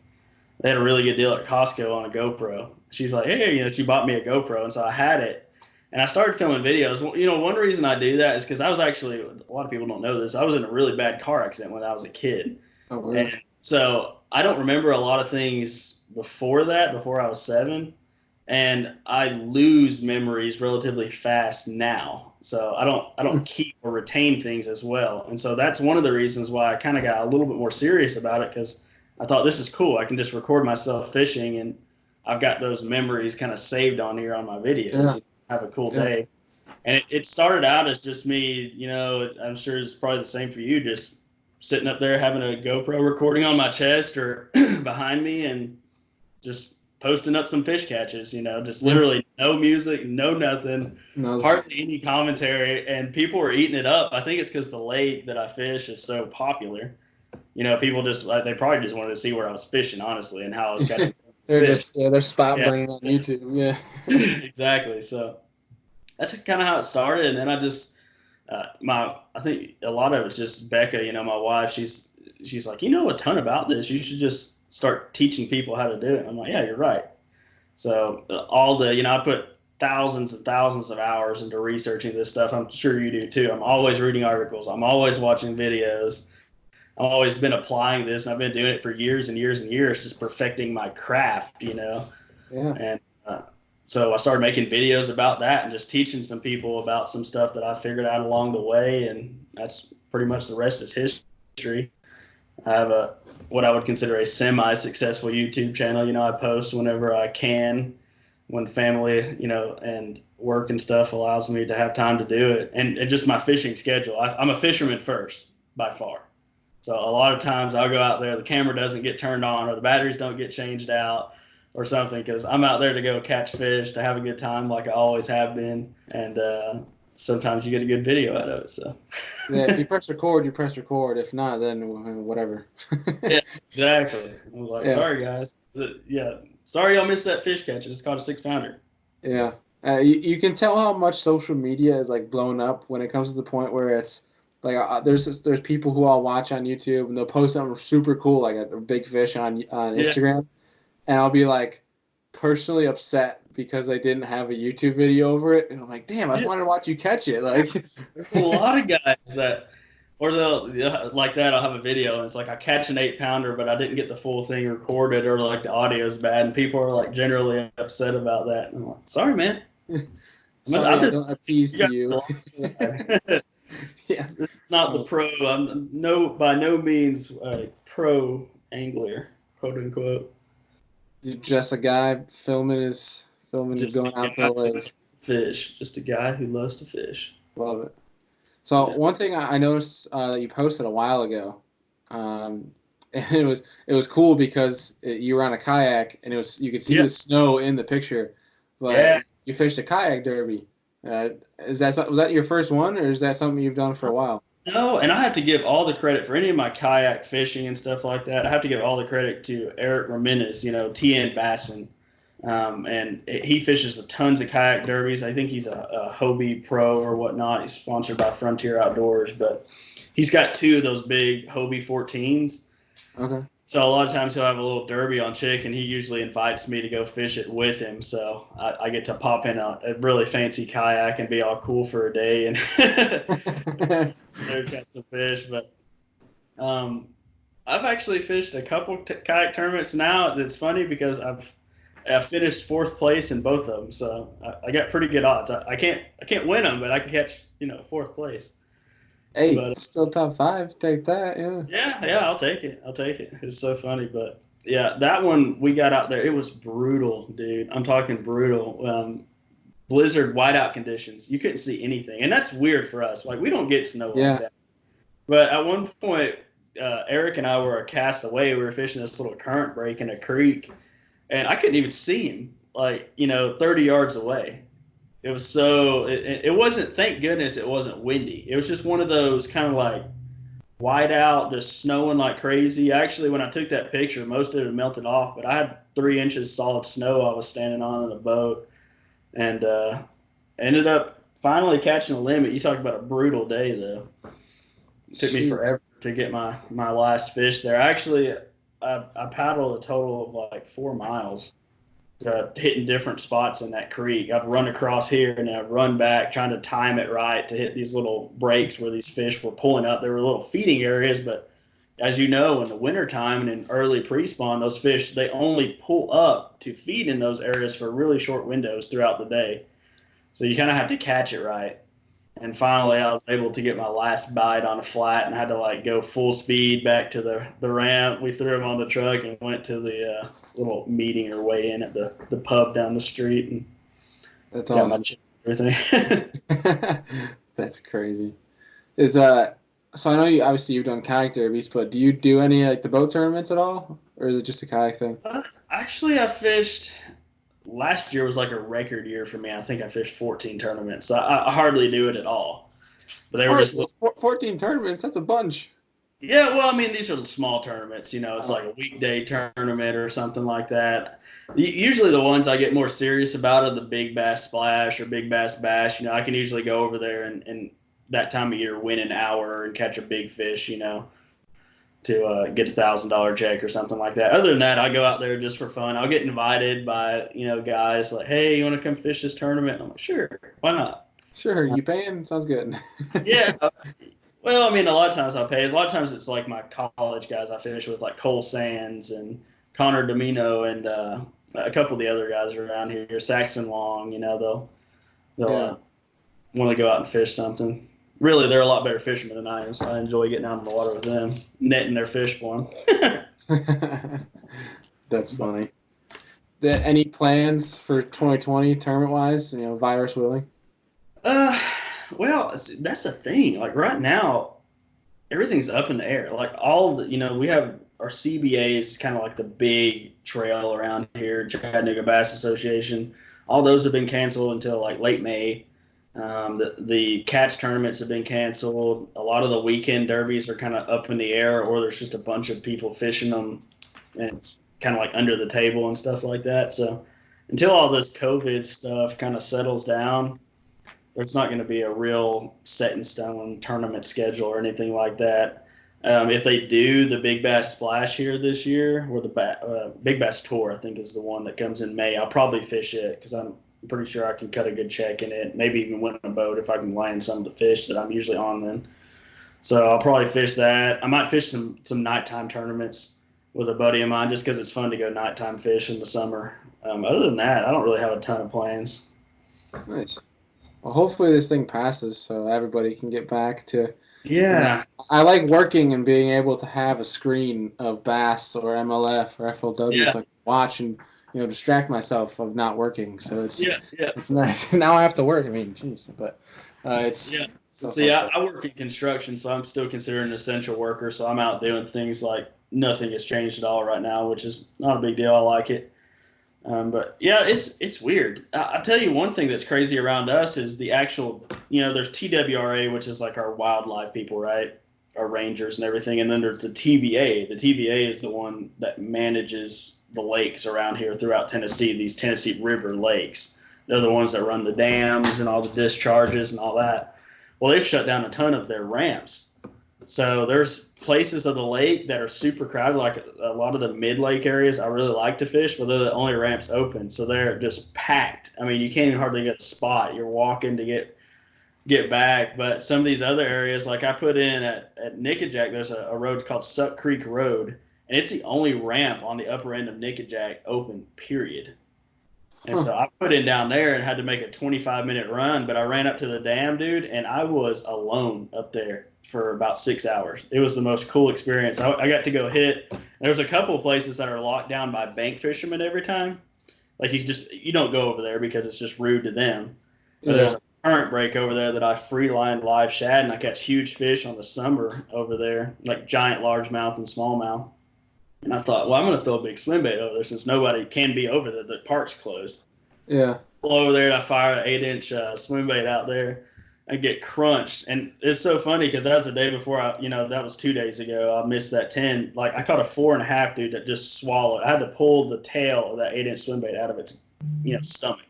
They had a really good deal at Costco on a GoPro. She's like, hey, she bought me a GoPro. And so I had it. And I started filming videos. Well, one reason I do that is because I was actually, a lot of people don't know this, I was in a really bad car accident when I was a kid. Oh, really? And so I don't remember a lot of things before that, before I was 7. And I lose memories relatively fast now. So I don't keep or retain things as well. And so that's one of the reasons why I kind of got a little bit more serious about it, because I thought this is cool. I can just record myself fishing and I've got those memories kind of saved on here on my videos. Yeah. Have a cool Yeah. day. And it started out as just me, I'm sure it's probably the same for you, just sitting up there having a GoPro recording on my chest or behind me and just posting up some fish catches, just Yeah. literally no music, no nothing, No. hardly any commentary. And people were eating it up. I think it's because the lake that I fish is so popular. People just, they probably just wanted to see where I was fishing, honestly, and how I was catching fish. They're spot Yeah, burning on YouTube. Yeah. exactly. So that's kind of how it started. And then I just, I think a lot of it's just Becca, my wife. She's like, you know a ton about this. You should just start teaching people how to do it. I'm like, yeah, you're right. So all the, I put thousands and thousands of hours into researching this stuff. I'm sure you do too. I'm always reading articles. I'm always watching videos. I've always been applying this, and I've been doing it for years and years and years, just perfecting my craft. Yeah. And so I started making videos about that and just teaching some people about some stuff that I figured out along the way, and that's pretty much the rest is history. I have what I would consider a semi-successful YouTube channel. I post whenever I can, when family, and work and stuff allows me to have time to do it, and just my fishing schedule. I'm a fisherman first, by far. So a lot of times I'll go out there, the camera doesn't get turned on or the batteries don't get changed out or something, because I'm out there to go catch fish, to have a good time like I always have been. And sometimes you get a good video out of it. So Yeah. If you press record, you press record. If not, then whatever. yeah, exactly. I was like, Yeah. sorry guys. Yeah, sorry y'all missed that fish catch. It's caught a 6-pounder. Yeah. You can tell how much social media is like blown up when it comes to the point where it's like there's people who I'll watch on YouTube and they'll post something super cool like a big fish on Yeah, Instagram, and I'll be like personally upset because I didn't have a YouTube video over it, and I'm like, damn, I just yeah. wanted to watch you catch it. Like, There's a lot of guys that, or they'll like that. I'll have a video and it's like I catch an 8-pounder, but I didn't get the full thing recorded, or like the audio's bad, and people are like generally upset about that. And I'm like, sorry, man. sorry, I've I been don't appease you to guys you. for a long time. Yeah. It's not the Oh, pro. I'm by no means a pro angler, quote unquote. just a guy filming Just going a out to guy the who loves lake. to fish. Just a guy who loves to fish. Love it. So Yeah. one thing I noticed that you posted a while ago, um, and it was cool because you were on a kayak and you could see Yeah. the snow in the picture, but Yeah. you fished a kayak derby. Uh, was that your first one, or is that something you've done for a while? No, and I have to give all the credit for any of my kayak fishing and stuff like that. I have to give all the credit to Eric Ramirez, TN Bassin. And he fishes tons of kayak derbies. I think he's a Hobie pro or whatnot. He's sponsored by Frontier Outdoors, but he's got 2 of those big Hobie 14s. Okay. So a lot of times he'll have a little derby on Chick, and he usually invites me to go fish it with him. So I get to pop in a really fancy kayak and be all cool for a day and catch some fish. But I've actually fished a couple kayak tournaments now. It's funny because I've finished 4th place in both of them, so I got pretty good odds. I can't win them, but I can catch 4th place. Hey, But still top 5. Take that. Yeah. yeah, I'll take it. It's so funny, but Yeah, that one we got out there. It was brutal, dude. I'm talking brutal. Blizzard whiteout conditions. You couldn't see anything, and that's weird for us. Like we don't get snow like Yeah. that. But at one point, Eric and I were a cast away. We were fishing this little current break in a creek, and I couldn't even see him. Like 30 yards away. It was so. It wasn't. Thank goodness it wasn't windy. It was just one of those kind of like white out, just snowing like crazy. Actually, when I took that picture, most of it had melted off, but I had 3 inches solid snow I was standing on in a boat, and ended up finally catching a limit. You talk about a brutal day, though. It took me Jeez. forever to get my last fish there. Actually, I paddled a total of like 4 miles, hitting different spots in that creek. I've run across here and I've run back, trying to time it right to hit these little breaks where these fish were pulling up. There were little feeding areas, but as you know, in the wintertime and in early pre-spawn, those fish, they only pull up to feed in those areas for really short windows throughout the day. So you kind of have to catch it right. And finally, I was able to get my last bite on a flat and had to like go full speed back to the ramp. We threw him on the truck and went to the little meeting or weigh in at the pub down the street and That's got my awesome. check and everything. That's crazy. Is so I know you obviously you've done kayak derbies, but do you do any like the boat tournaments at all, or is it just a kayak thing? Actually, I fished last year was like a record year for me. I think I fished 14 tournaments. I hardly do it at all. But they were just 14 tournaments. That's a bunch. yeah, well, I mean, these are the small tournaments. It's Oh, like a weekday tournament or something like that. Usually, the ones I get more serious about are the Big Bass Splash or Big Bass Bash. I can usually go over there and that time of year win an hour and catch a big fish. To get $1,000 check or something like that. Other than that, I go out there just for fun. I'll get invited by guys like, "Hey, you want to come fish this tournament?" And I'm like, "Sure, why not?" sure. You paying? Sounds good. Yeah, well, I mean, a lot of times I pay. A lot of times it's like my college guys I fish with, like Cole Sands and Connor Domino and a couple of the other guys around here, Saxon Long. They'll Yeah. want to go out and fish something. Really, they're a lot better fishermen than I am, so I enjoy getting out in the water with them, netting their fish for them. That's But, funny. Any plans for 2020 tournament wise? Virus willing. uh, well, that's the thing. Like right now, everything's up in the air. Like all the, we have our CBA is kind of like the big trail around here, Chattanooga Bass Association. All those have been canceled until like late May. The catch tournaments have been canceled. A lot of the weekend derbies are kind of up in the air, or there's just a bunch of people fishing them, and it's kind of like under the table and stuff like that. So until all this COVID stuff kind of settles down, there's not going to be a real set in stone tournament schedule or anything like that. If they do the Big Bass Splash here this year, or the Big Bass Tour, I think is the one that comes in May, I'll probably fish it because I'm pretty sure I can cut a good check in it, maybe even win a boat if I can land some of the fish that I'm usually on then. So I'll probably fish that. I might fish some nighttime tournaments with a buddy of mine just because it's fun to go nighttime fish in the summer. Other than that, I don't really have a ton of plans. Nice. Well, hopefully this thing passes so everybody can get back to. Yeah, I like working and being able to have a screen of Bass or MLF or FLW yeah, so I can watch and distract myself of not working. So yeah, yeah. it's nice. Now I have to work. I mean, jeez, but it's Yeah. stuff See, like I, that. I work in construction, so I'm still considered an essential worker. So I'm out doing things like nothing has changed at all right now, which is not a big deal. I like it. But yeah, it's weird. I'll tell you one thing that's crazy around us is the actual, there's TWRA, which is like our wildlife people, right? Our rangers and everything. And then there's the TVA. The TVA is the one that manages the lakes around here throughout Tennessee, these Tennessee River lakes. They're the ones that run the dams and all the discharges and all that. Well, they've shut down a ton of their ramps. So there's places of the lake that are super crowded, like a lot of the mid lake areas I really like to fish, but they're the only ramps open. So they're just packed. I mean, you can't even hardly get a spot. You're walking to get back. But some of these other areas, like I put in at Nickajack, there's a road called Suck Creek Road, and it's the only ramp on the upper end of Nickajack open, period. And so I put in down there and had to make a 25-minute run, but I ran up to the dam, dude, and I was alone up there for about 6 hours. It was the most cool experience. I got to go hit. There's a couple of places that are locked down by bank fishermen every time. Like you don't go over there because it's just rude to them. But there's a current break over there that I free line live shad, and I catch huge fish on the summer over there, like giant largemouth and smallmouth. And I thought, well, I'm going to throw a big swim bait over there since nobody can be over there. The park's closed. Yeah. Pull over there, and I fire an 8-inch swim bait out there and get crunched. And it's so funny because that was the day before that was 2 days ago. I missed that 10. Like, I caught a 4.5, dude, that just swallowed. I had to pull the tail of that 8-inch swim bait out of its, stomach.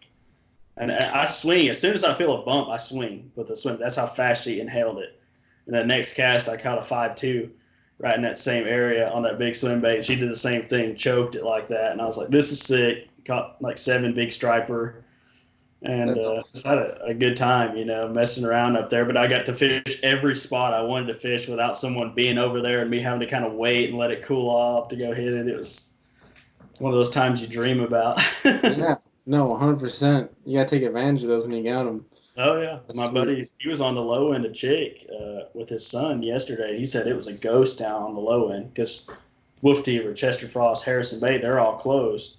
And I swing. As soon as I feel a bump, I swing with the swim. That's how fast she inhaled it. And the next cast, I caught a 5.2. Right in that same area on that big swim bait. She did the same thing, choked it like that. And I was like, this is sick. Caught like 7 big striper. And just had a good time, messing around up there. But I got to fish every spot I wanted to fish without someone being over there and me having to kind of wait and let it cool off to go hit it. It was one of those times you dream about. Yeah. No, 100%. You got to take advantage of those when you got them. Oh, yeah. My buddy, he was on the low end of Chick with his son yesterday. He said it was a ghost town on the low end because Wolf Teaver, Chester Frost, Harrison Bay, they're all closed.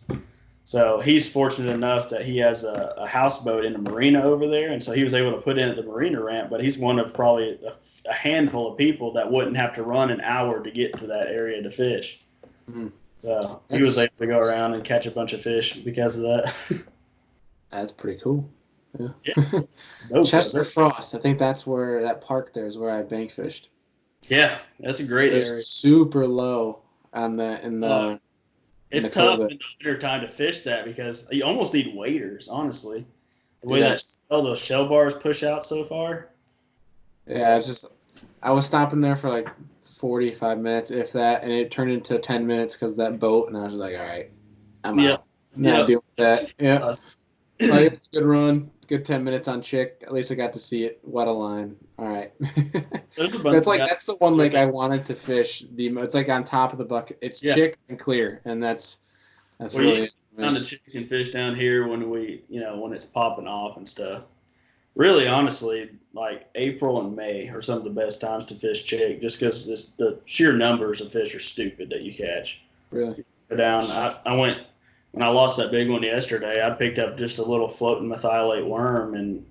So he's fortunate enough that he has a houseboat in the marina over there, and so he was able to put in at the marina ramp, but he's one of probably a handful of people that wouldn't have to run an hour to get to that area to fish. Mm-hmm. So he was able to go around and catch a bunch of fish because of that. That's pretty cool. Yeah. Chester Frost. I think that's where that park there is where I bank fished. Yeah, that's a great area. Super low on the it's tough in the winter time to fish that because you almost need waders, honestly. The way that those shell bars push out so far. Yeah, I was stopping there for like 45 minutes, if that, and it turned into 10 minutes because of that boat, and I was like, all right, I'm out. Not dealing with that. Yeah. Like, good run. Good 10 minutes on Chick. At least I got to see it. What a line. All right. That's the one lake I wanted to fish. It's like on top of the bucket. It's Chick and clear, and that's really on the Chick and fish down here when when it's popping off and stuff. Really, honestly, like April and May are some of the best times to fish Chick, just because the sheer numbers of fish are stupid that you catch. Really. Go down. I went. When I lost that big one yesterday, I picked up just a little floating methylate worm and,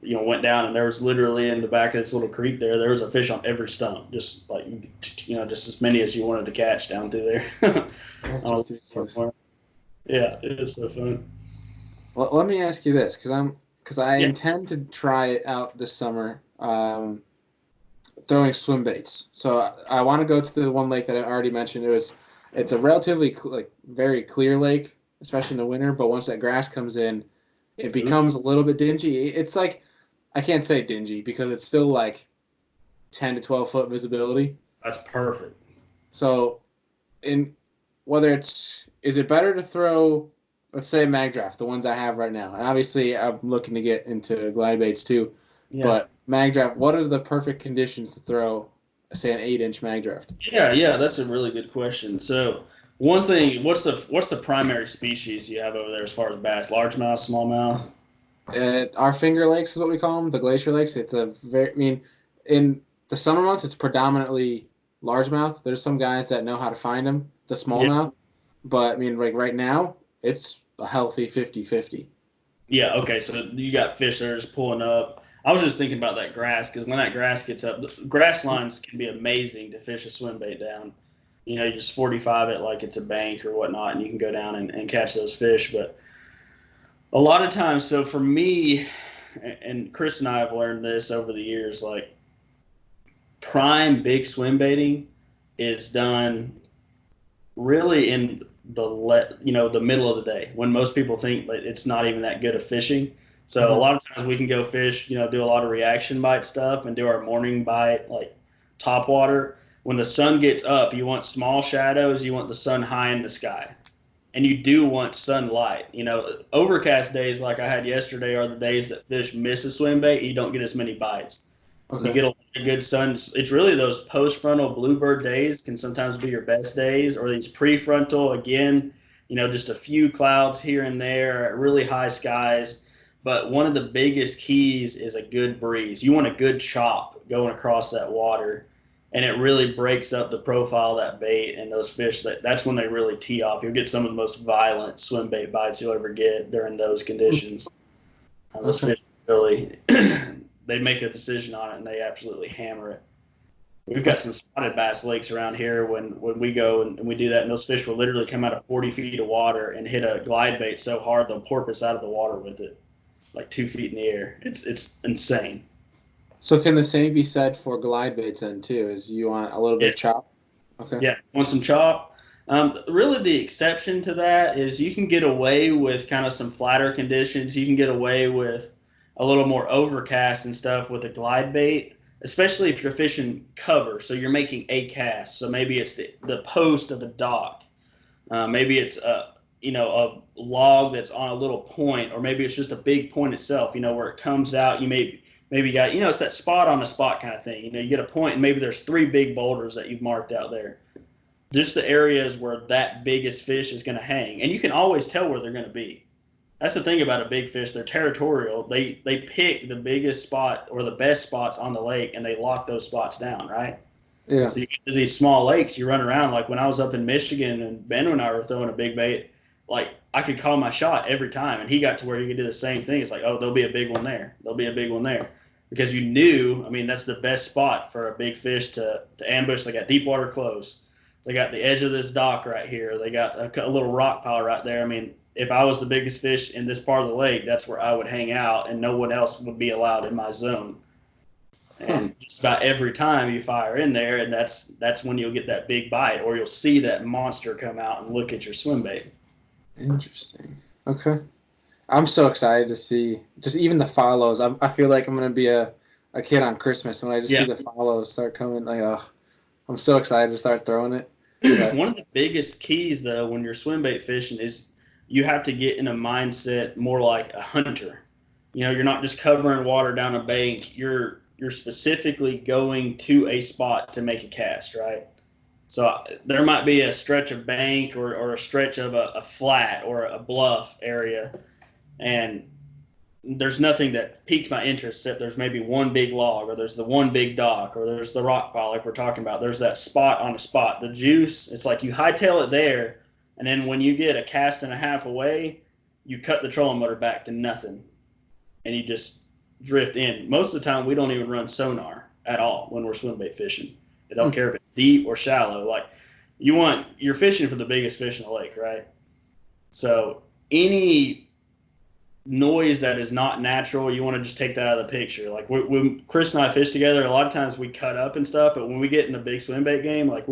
went down, and there was literally in the back of this little creek there was a fish on every stump, just like, just as many as you wanted to catch down through there. Yeah, it is so fun. Well, let me ask you this, because I intend to try it out this summer, throwing swim baits. So I want to go to the one lake that I already mentioned. It's a relatively very clear lake, especially in the winter. But once that grass comes in, it becomes a little bit dingy. It's like, I can't say dingy because it's still like 10 to 12 foot visibility. That's perfect. So, is it better to throw, let's say, mag draft, the ones I have right now, and obviously I'm looking to get into Glidebaits too. Yeah. But mag draft, what are the perfect conditions to throw? Say an 8-inch mag draft. Yeah, that's a really good question. So one thing, what's the primary species you have over there as far as bass? Largemouth, smallmouth? Our finger lakes is what we call them, the glacier lakes. It's in the summer months, it's predominantly largemouth. There's some guys that know how to find them, the smallmouth. But like right now, it's a healthy 50-50. Yeah. Okay. So you got fish that are just pulling up. I was just thinking about that grass because when that grass gets up, the grass lines can be amazing to fish a swim bait down. You just 45 it like it's a bank or whatnot, and you can go down and catch those fish. But a lot of times, so for me, and Chris and I have learned this over the years, like prime big swim baiting is done really in the middle of the day when most people think that it's not even that good of fishing. So a lot of times we can go fish, do a lot of reaction bite stuff and do our morning bite, like top water. When the sun gets up, you want small shadows. You want the sun high in the sky. And you do want sunlight. Overcast days like I had yesterday are the days that fish miss a swim bait. You don't get as many bites. Okay. You get a lot of good sun. It's really those post-frontal bluebird days can sometimes be your best days, or these prefrontal, again, just a few clouds here and there, really high skies. But one of the biggest keys is a good breeze. You want a good chop going across that water, and it really breaks up the profile of that bait and those fish. That's when they really tee off. You'll get some of the most violent swim bait bites you'll ever get during those conditions. Those fish really, they make a decision on it and they absolutely hammer it. We've got some spotted bass lakes around here when we go and we do that, and those fish will literally come out of 40 feet of water and hit a glide bait so hard they'll porpoise out of the water with it, like 2 feet in the air. It's insane. So can the same be said for glide baits then too? Is you want a little bit of chop? Okay. Yeah, want some chop. Really, the exception to that is you can get away with kind of some flatter conditions. You can get away with a little more overcast and stuff with a glide bait, especially if you're fishing cover. So you're making a cast. So maybe it's the post of a dock. Maybe it's a log that's on a little point, or maybe it's just a big point itself. Where it comes out. You maybe got it's that spot on the spot kind of thing. You get a point, and maybe there's 3 big boulders that you've marked out there. Just the areas where that biggest fish is going to hang, and you can always tell where they're going to be. That's the thing about a big fish. They're territorial. They pick the biggest spot or the best spots on the lake, and they lock those spots down, right? Yeah. So you get to these small lakes, you run around. Like when I was up in Michigan and Ben and I were throwing a big bait, like I could call my shot every time, and he got to where he could do the same thing. It's like, oh, there'll be a big one there. There'll be a big one there. Because you knew, that's the best spot for a big fish to ambush. They got deep water close. They got the edge of this dock right here. They got a little rock pile right there. If I was the biggest fish in this part of the lake, that's where I would hang out, and no one else would be allowed in my zone. And just about every time you fire in there, and that's when you'll get that big bite, or you'll see that monster come out and look at your swim bait. Interesting. Okay. I'm so excited to see just even the follows. I feel like I'm going to be a kid on Christmas when I just see the follows start coming. I'm so excited to start throwing it. One of the biggest keys, though, when you're swim bait fishing is you have to get in a mindset more like a hunter. You're not just covering water down a bank. You're specifically going to a spot to make a cast, right? So there might be a stretch of bank or a stretch of a flat or a bluff area, and there's nothing that piques my interest except there's maybe one big log, or there's the one big dock, or there's the rock pile like we're talking about. There's that spot on a spot. The juice, it's like you hightail it there, and then when you get a cast and a half away, you cut the trolling motor back to nothing, and you just drift in. Most of the time, we don't even run sonar at all when we're swim bait fishing. I don't care if it's deep or shallow. Like you're fishing for the biggest fish in the lake, right? So any noise that is not natural, you want to just take that out of the picture. Like when Chris and I fish together, a lot of times we cut up and stuff, but when we get in a big swim bait game, like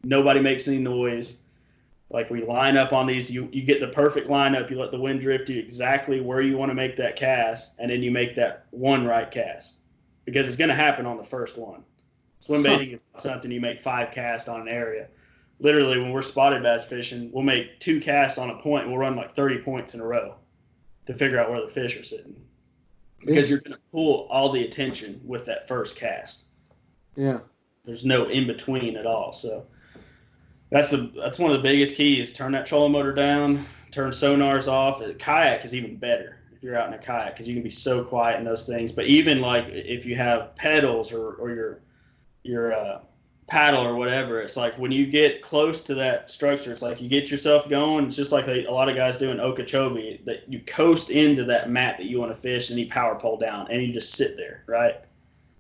nobody makes any noise. Like we line up on these, you get the perfect lineup, you let the wind drift you exactly where you want to make that cast, and then you make that one right cast. Because it's going to happen on the first one. Swim baiting is something you make 5 casts on an area. Literally, when we're spotted bass fishing, we'll make 2 casts on a point, and we'll run like 30 points in a row to figure out where the fish are sitting. Because you're going to pull all the attention with that first cast. Yeah. There's no in between at all. So that's one of the biggest keys. Turn that trolling motor down, turn sonars off. A kayak is even better if you're out in a kayak, because you can be so quiet in those things. But even like if you have pedals or your paddle or whatever, it's like when you get close to that structure, it's like you get yourself going. It's just like a lot of guys do in Okeechobee, that you coast into that mat that you want to fish, and you power pole down, and you just sit there, right?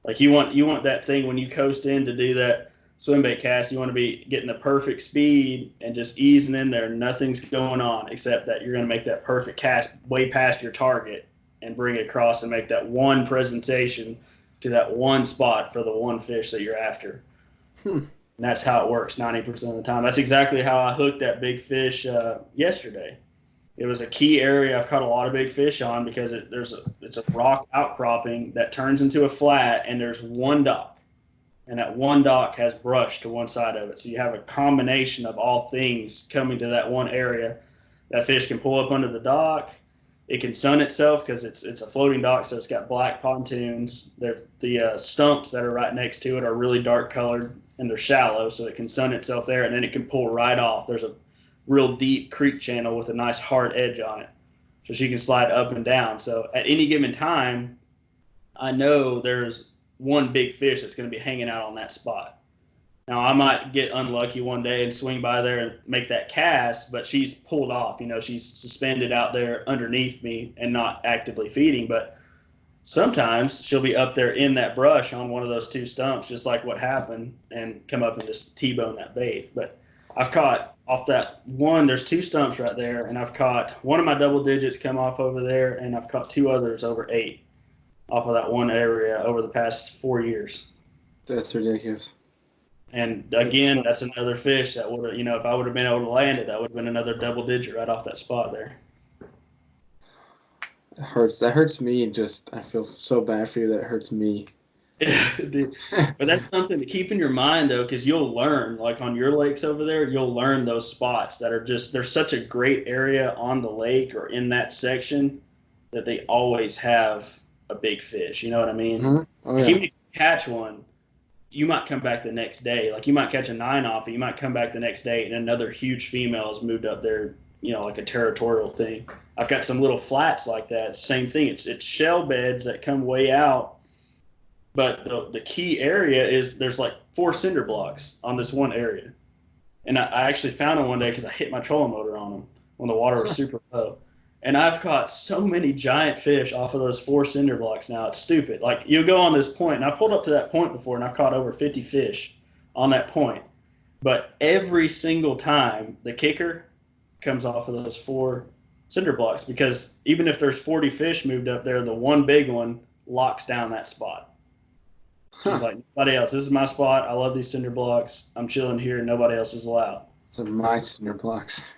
Like you want that thing when you coast in to do that swim bait cast, you want to be getting the perfect speed and just easing in there. Nothing's going on except that you're going to make that perfect cast way past your target and bring it across and make that one presentation to that one spot for the one fish that you're after. And that's how it works 90% of the time. That's exactly how I hooked that big fish yesterday. It was a key area I've caught a lot of big fish on because it's a rock outcropping that turns into a flat, and there's one dock. And that one dock has brush to one side of it. So you have a combination of all things coming to that one area. That fish can pull up under the dock. It can sun itself because it's a floating dock, so it's got black pontoons. The stumps that are right next to it are really dark colored, and they're shallow, so it can sun itself there, and then it can pull right off. There's real deep creek channel with a nice hard edge on it, so she can slide up and down. So at any given time, I know there's one big fish that's going to be hanging out on that spot. Now, I might get unlucky one day and swing by there and make that cast, but she's pulled off. She's suspended out there underneath me and not actively feeding. But sometimes she'll be up there in that brush on one of those two stumps, just like what happened, and come up and just T-bone that bait. But I've caught off that one, there's two stumps right there, and I've caught one of my double digits come off over there, and I've caught two others over 8 off of that one area over the past 4 years. That's ridiculous. And again, that's another fish that would have, if I would have been able to land it, that would have been another double digit right off that spot there. It hurts. That hurts me. I feel so bad for you that it hurts me. But that's something to keep in your mind, though, because you'll learn, like on your lakes over there, you'll learn those spots that are there's such a great area on the lake or in that section that they always have a big fish. You know what I mean? Mm-hmm. Oh, yeah. Even if you catch one, you might come back the next day. Like you might catch a 9 off it. You might come back the next day and another huge female has moved up there, like a territorial thing. I've got some little flats like that. Same thing. It's shell beds that come way out. But the key area is there's like 4 cinder blocks on this one area. And I actually found them one day because I hit my trolling motor on them when the water was super low. And I've caught so many giant fish off of those 4 cinder blocks now. It's stupid. Like, you'll go on this point, and I pulled up to that point before, and I've caught over 50 fish on that point. But every single time, the kicker comes off of those 4 cinder blocks, because even if there's 40 fish moved up there, the one big one locks down that spot. She's like, nobody else. This is my spot. I love these cinder blocks. I'm chilling here. Nobody else is allowed. So my cinder blocks.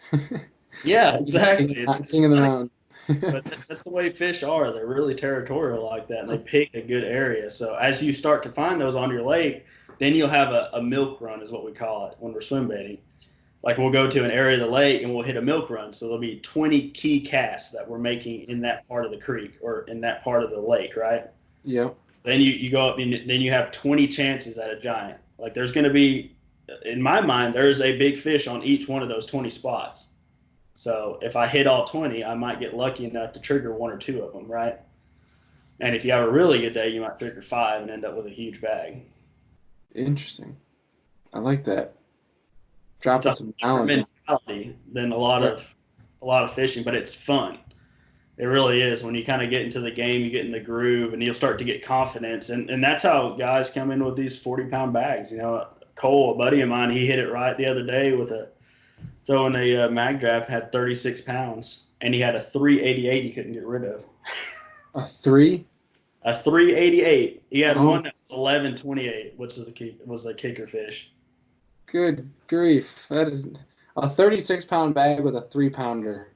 Yeah, exactly. But that's the way fish are. They're really territorial like that, and they pick a good area. So as you start to find those on your lake, then you'll have a milk run, is what we call it when we're swim baiting. Like we'll go to an area of the lake and we'll hit a milk run. So there'll be 20 key casts that we're making in that part of the creek or in that part of the lake, right? Yeah. Then you go up and then you have 20 chances at a giant. Like there's going to be, in my mind, there's a big fish on each one of those 20 spots. So if I hit all 20, I might get lucky enough to trigger 1 or 2 of them, right? And if you have a really good day, you might trigger 5 and end up with a huge bag. Interesting. I like that. Dropping some balance mentality than a lot of fishing, but it's fun. It really is. When you kind of get into the game, you get in the groove, and you'll start to get confidence. And that's how guys come in with these 40-pound bags. Cole, a buddy of mine, he hit it right the other day with throwing a mag draft, had 36 pounds, and he had a 388 he couldn't get rid of. A 3? A 388. He had one that was 1128, which was the kicker fish. Good grief. That is a 36-pound bag with a 3-pounder.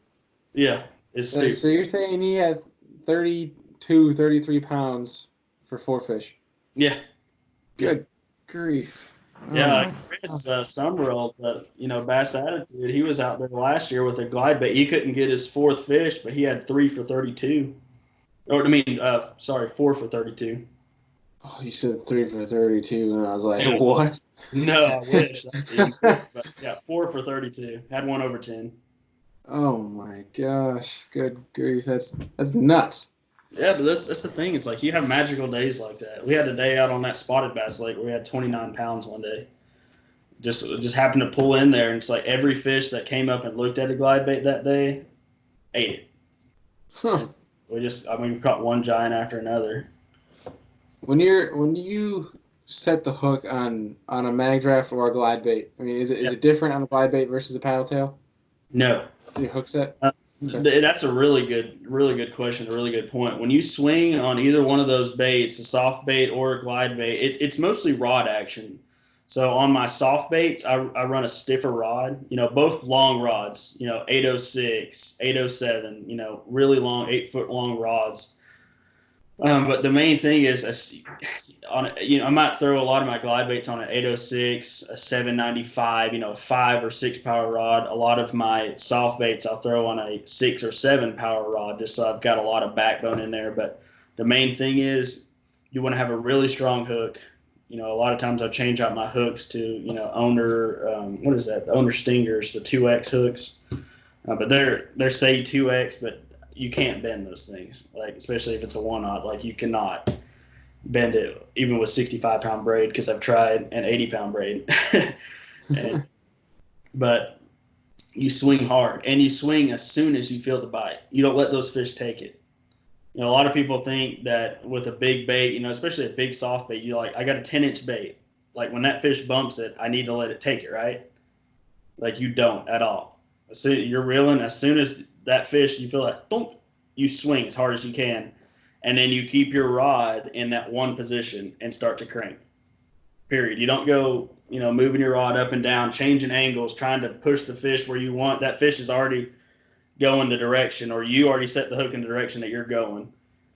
Yeah, it's stupid. So you're saying he had 32, 33 pounds for 4 fish? Yeah. Good grief. Yeah, Chris Summerall, Bass Attitude, he was out there last year with a glide bait. He couldn't get his 4th fish, but he had 3 for 32. 4 for 32. Oh, you said 3 for 32, and I was like, what? No, I wish. But yeah, 4 for 32. Had 1 over 10. Oh my gosh! Good grief! That's nuts. Yeah, but that's the thing. It's like you have magical days like that. We had a day out on that spotted bass lake where we had 29 pounds one day. Just happened to pull in there, and it's like every fish that came up and looked at a glide bait that day ate it. Huh. We caught one giant after another. When you set the hook on a mag draft or a glide bait, I mean, is it different on a glide bait versus a paddle tail? No. Your hook set? Okay. That's a really good question, a really good point. When you swing on either one of those baits, a soft bait or a glide bait, it's mostly rod action. So on my soft baits, I run a stiffer rod, both long rods, 806, 807, really long, 8-foot long rods. But the main thing is, I might throw a lot of my glide baits on an 806, a 795, 5 or 6 power rod. A lot of my soft baits I'll throw on a 6 or 7 power rod, just so I've got a lot of backbone in there. But the main thing is you want to have a really strong hook. You know, a lot of times I change out my hooks to, you know, owner, what is that? The owner stingers, the 2X hooks. But they're say 2X, but you can't bend those things. Like, especially if it's a 1/0, like you cannot bend it even with 65-pound braid, because I've tried an 80-pound braid. But you swing hard, and you swing as soon as you feel the bite. You don't let those fish take it. You know, a lot of people think that with a big bait, you know, especially a big soft bait, you like, I got a 10-inch bait. Like when that fish bumps it, I need to let it take it, right? Like you don't at all. As soon you're reeling, as soon as that fish, you feel like, boom, you swing as hard as you can, and then you keep your rod in that one position and start to crank. Period. You don't go, you know, moving your rod up and down, changing angles, trying to push the fish where you want. That fish is already going the direction, or you already set the hook in the direction that you're going.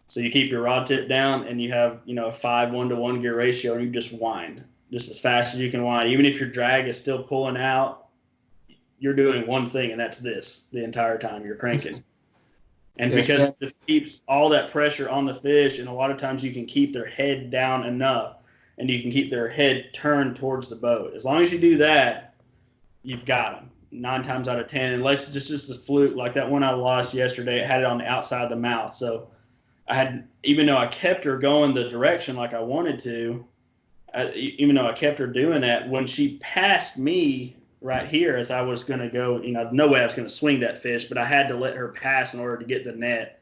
So you keep your rod tip down, and you have, you know, a 5:1 gear ratio, and you just wind just as fast as you can wind. Even if your drag is still pulling out, you're doing one thing, and that's this the entire time you're cranking. And because it keeps all that pressure on the fish, and a lot of times you can keep their head down enough, and you can keep their head turned towards the boat. As long as you do that, you've got them 9 times out of 10. Unless it's just a fluke, like that one I lost yesterday, it had it on the outside of the mouth. So I had, even though I kept her going the direction like I wanted to, even though I kept her doing that, when she passed me right here as I was going to go, you know, no way I was going to swing that fish, but I had to let her pass in order to get the net.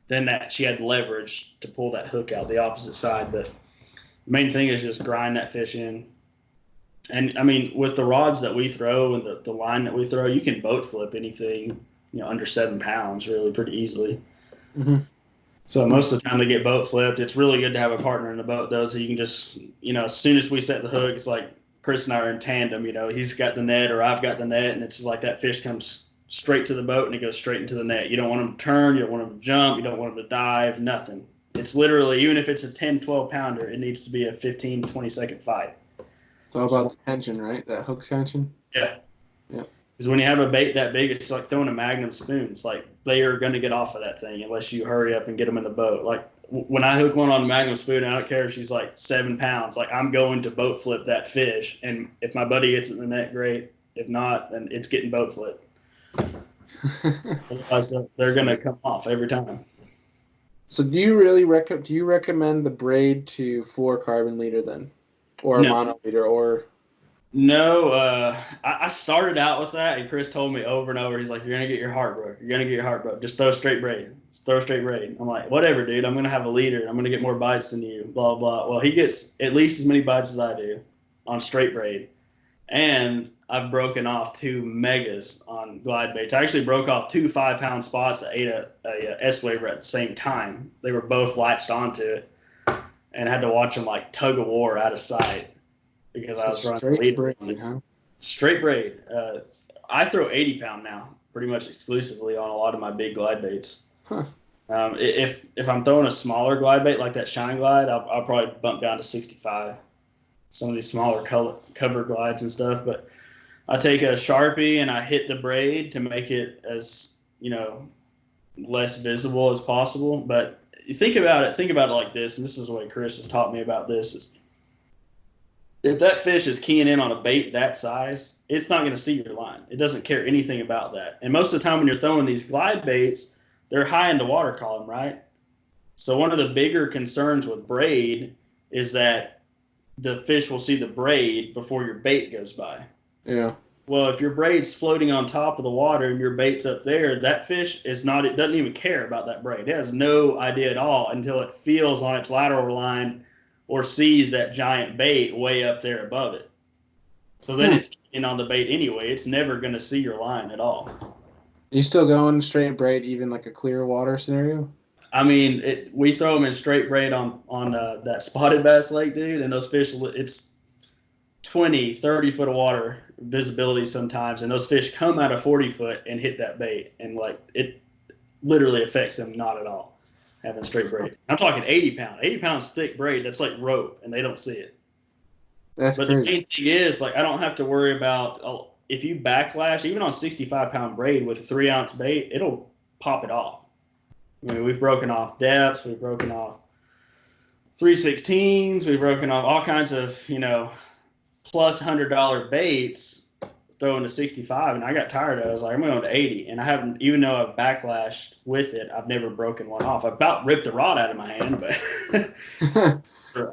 Then that she had leverage to pull that hook out the opposite side. But the main thing is just grind that fish in. And I mean, with the rods that we throw and the line that we throw, you can boat flip anything, you know, under 7 pounds really pretty easily. Mm-hmm. So most of the time they get boat flipped. It's really good to have a partner in the boat though, so you can just, you know, as soon as we set the hook, it's like Chris and I are in tandem. You know, he's got the net or I've got the net, and it's like that fish comes straight to the boat and it goes straight into the net. You don't want him to turn, you don't want him to jump, you don't want him to dive, nothing. It's literally, even if it's a 10, 12 pounder, it needs to be a 15, 20-second fight. It's all about the tension, right? That hook tension. Yeah. Yeah. Because when you have a bait that big, it's like throwing a Magnum spoon. It's like they are going to get off of that thing unless you hurry up and get them in the boat. Like when I hook one on a Magnum spoon, I don't care if she's like 7 pounds. Like I'm going to boat flip that fish, and if my buddy gets in the net, great. If not, then it's getting boat flipped. Otherwise, they're going to come off every time. So do you really recommend the braid to fluorocarbon leader then, or No. mono leader, or? No, I started out with that, and Chris told me over and over, he's like, you're going to get your heart broke. You're going to get your heart broke. Just throw straight braid. Just throw straight braid. I'm like, whatever, dude. I'm going to have a leader. I'm going to get more bites than you, blah, blah. Well, he gets at least as many bites as I do on straight braid. And I've broken off 2 megas on glide baits. I actually broke off 2 5-pound spots that ate a S-waver at the same time. They were both latched onto it, and had to watch them like tug of war out of sight. Because I was running straight braid, huh? Straight braid. I throw 80-pound now, pretty much exclusively on a lot of my big glide baits. Huh. If I'm throwing a smaller glide bait like that Shine Glide, I'll probably bump down to 65. Some of these smaller cover glides and stuff, but I take a Sharpie and I hit the braid to make it as, you know, less visible as possible. But you think about it like this, and this is the way Chris has taught me about this, is if that fish is keying in on a bait that size, it's not going to see your line. It doesn't care anything about that. And most of the time when you're throwing these glide baits, they're high in the water column, right? So one of the bigger concerns with braid is that the fish will see the braid before your bait goes by. Yeah. Well, if your braid's floating on top of the water and your bait's up there, that fish is not, it doesn't even care about that braid. It has no idea at all until it feels on its lateral line or sees that giant bait way up there above it. So then it's in on the bait anyway. It's never going to see your line at all. You still going straight braid, even like a clear water scenario? I mean, we throw them in straight braid on that spotted bass lake, dude, and those fish, it's 20, 30 foot of water visibility sometimes, and those fish come out of 40 foot and hit that bait, and like it literally affects them not at all. Having straight braid. I'm talking 80 pound. 80 pounds thick braid. That's like rope, and they don't see it. That's but crazy. The main thing is, like, I don't have to worry about if you backlash, even on 65-pound braid with a 3-ounce bait, it'll pop it off. I mean, we've broken off depths. We've broken off 316s. We've broken off all kinds of, plus $100 baits, throwing to 65. And I got tired of it. I was like, I'm going to 80. And I haven't, even though I've backlashed with it, I've never broken one off. I about ripped the rod out of my hand, but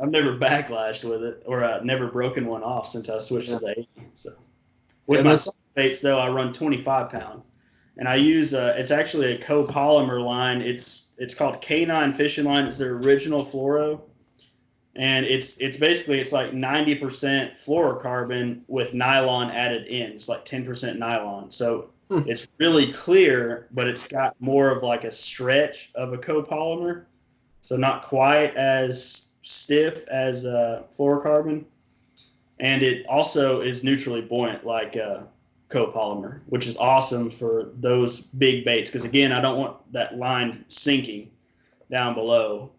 I've never backlashed with it, or never broken one off since I switched to the 80. So with my baits, though, I run 25 pound. And I use it's actually a copolymer line. It's called K9 fishing line. It's their original fluoro, and it's basically it's like 90% fluorocarbon with nylon added in. It's like 10% nylon. So it's really clear, but it's got more of like a stretch of a copolymer, so not quite as stiff as fluorocarbon, and it also is neutrally buoyant like copolymer, which is awesome for those big baits. Because again, I don't want that line sinking down below,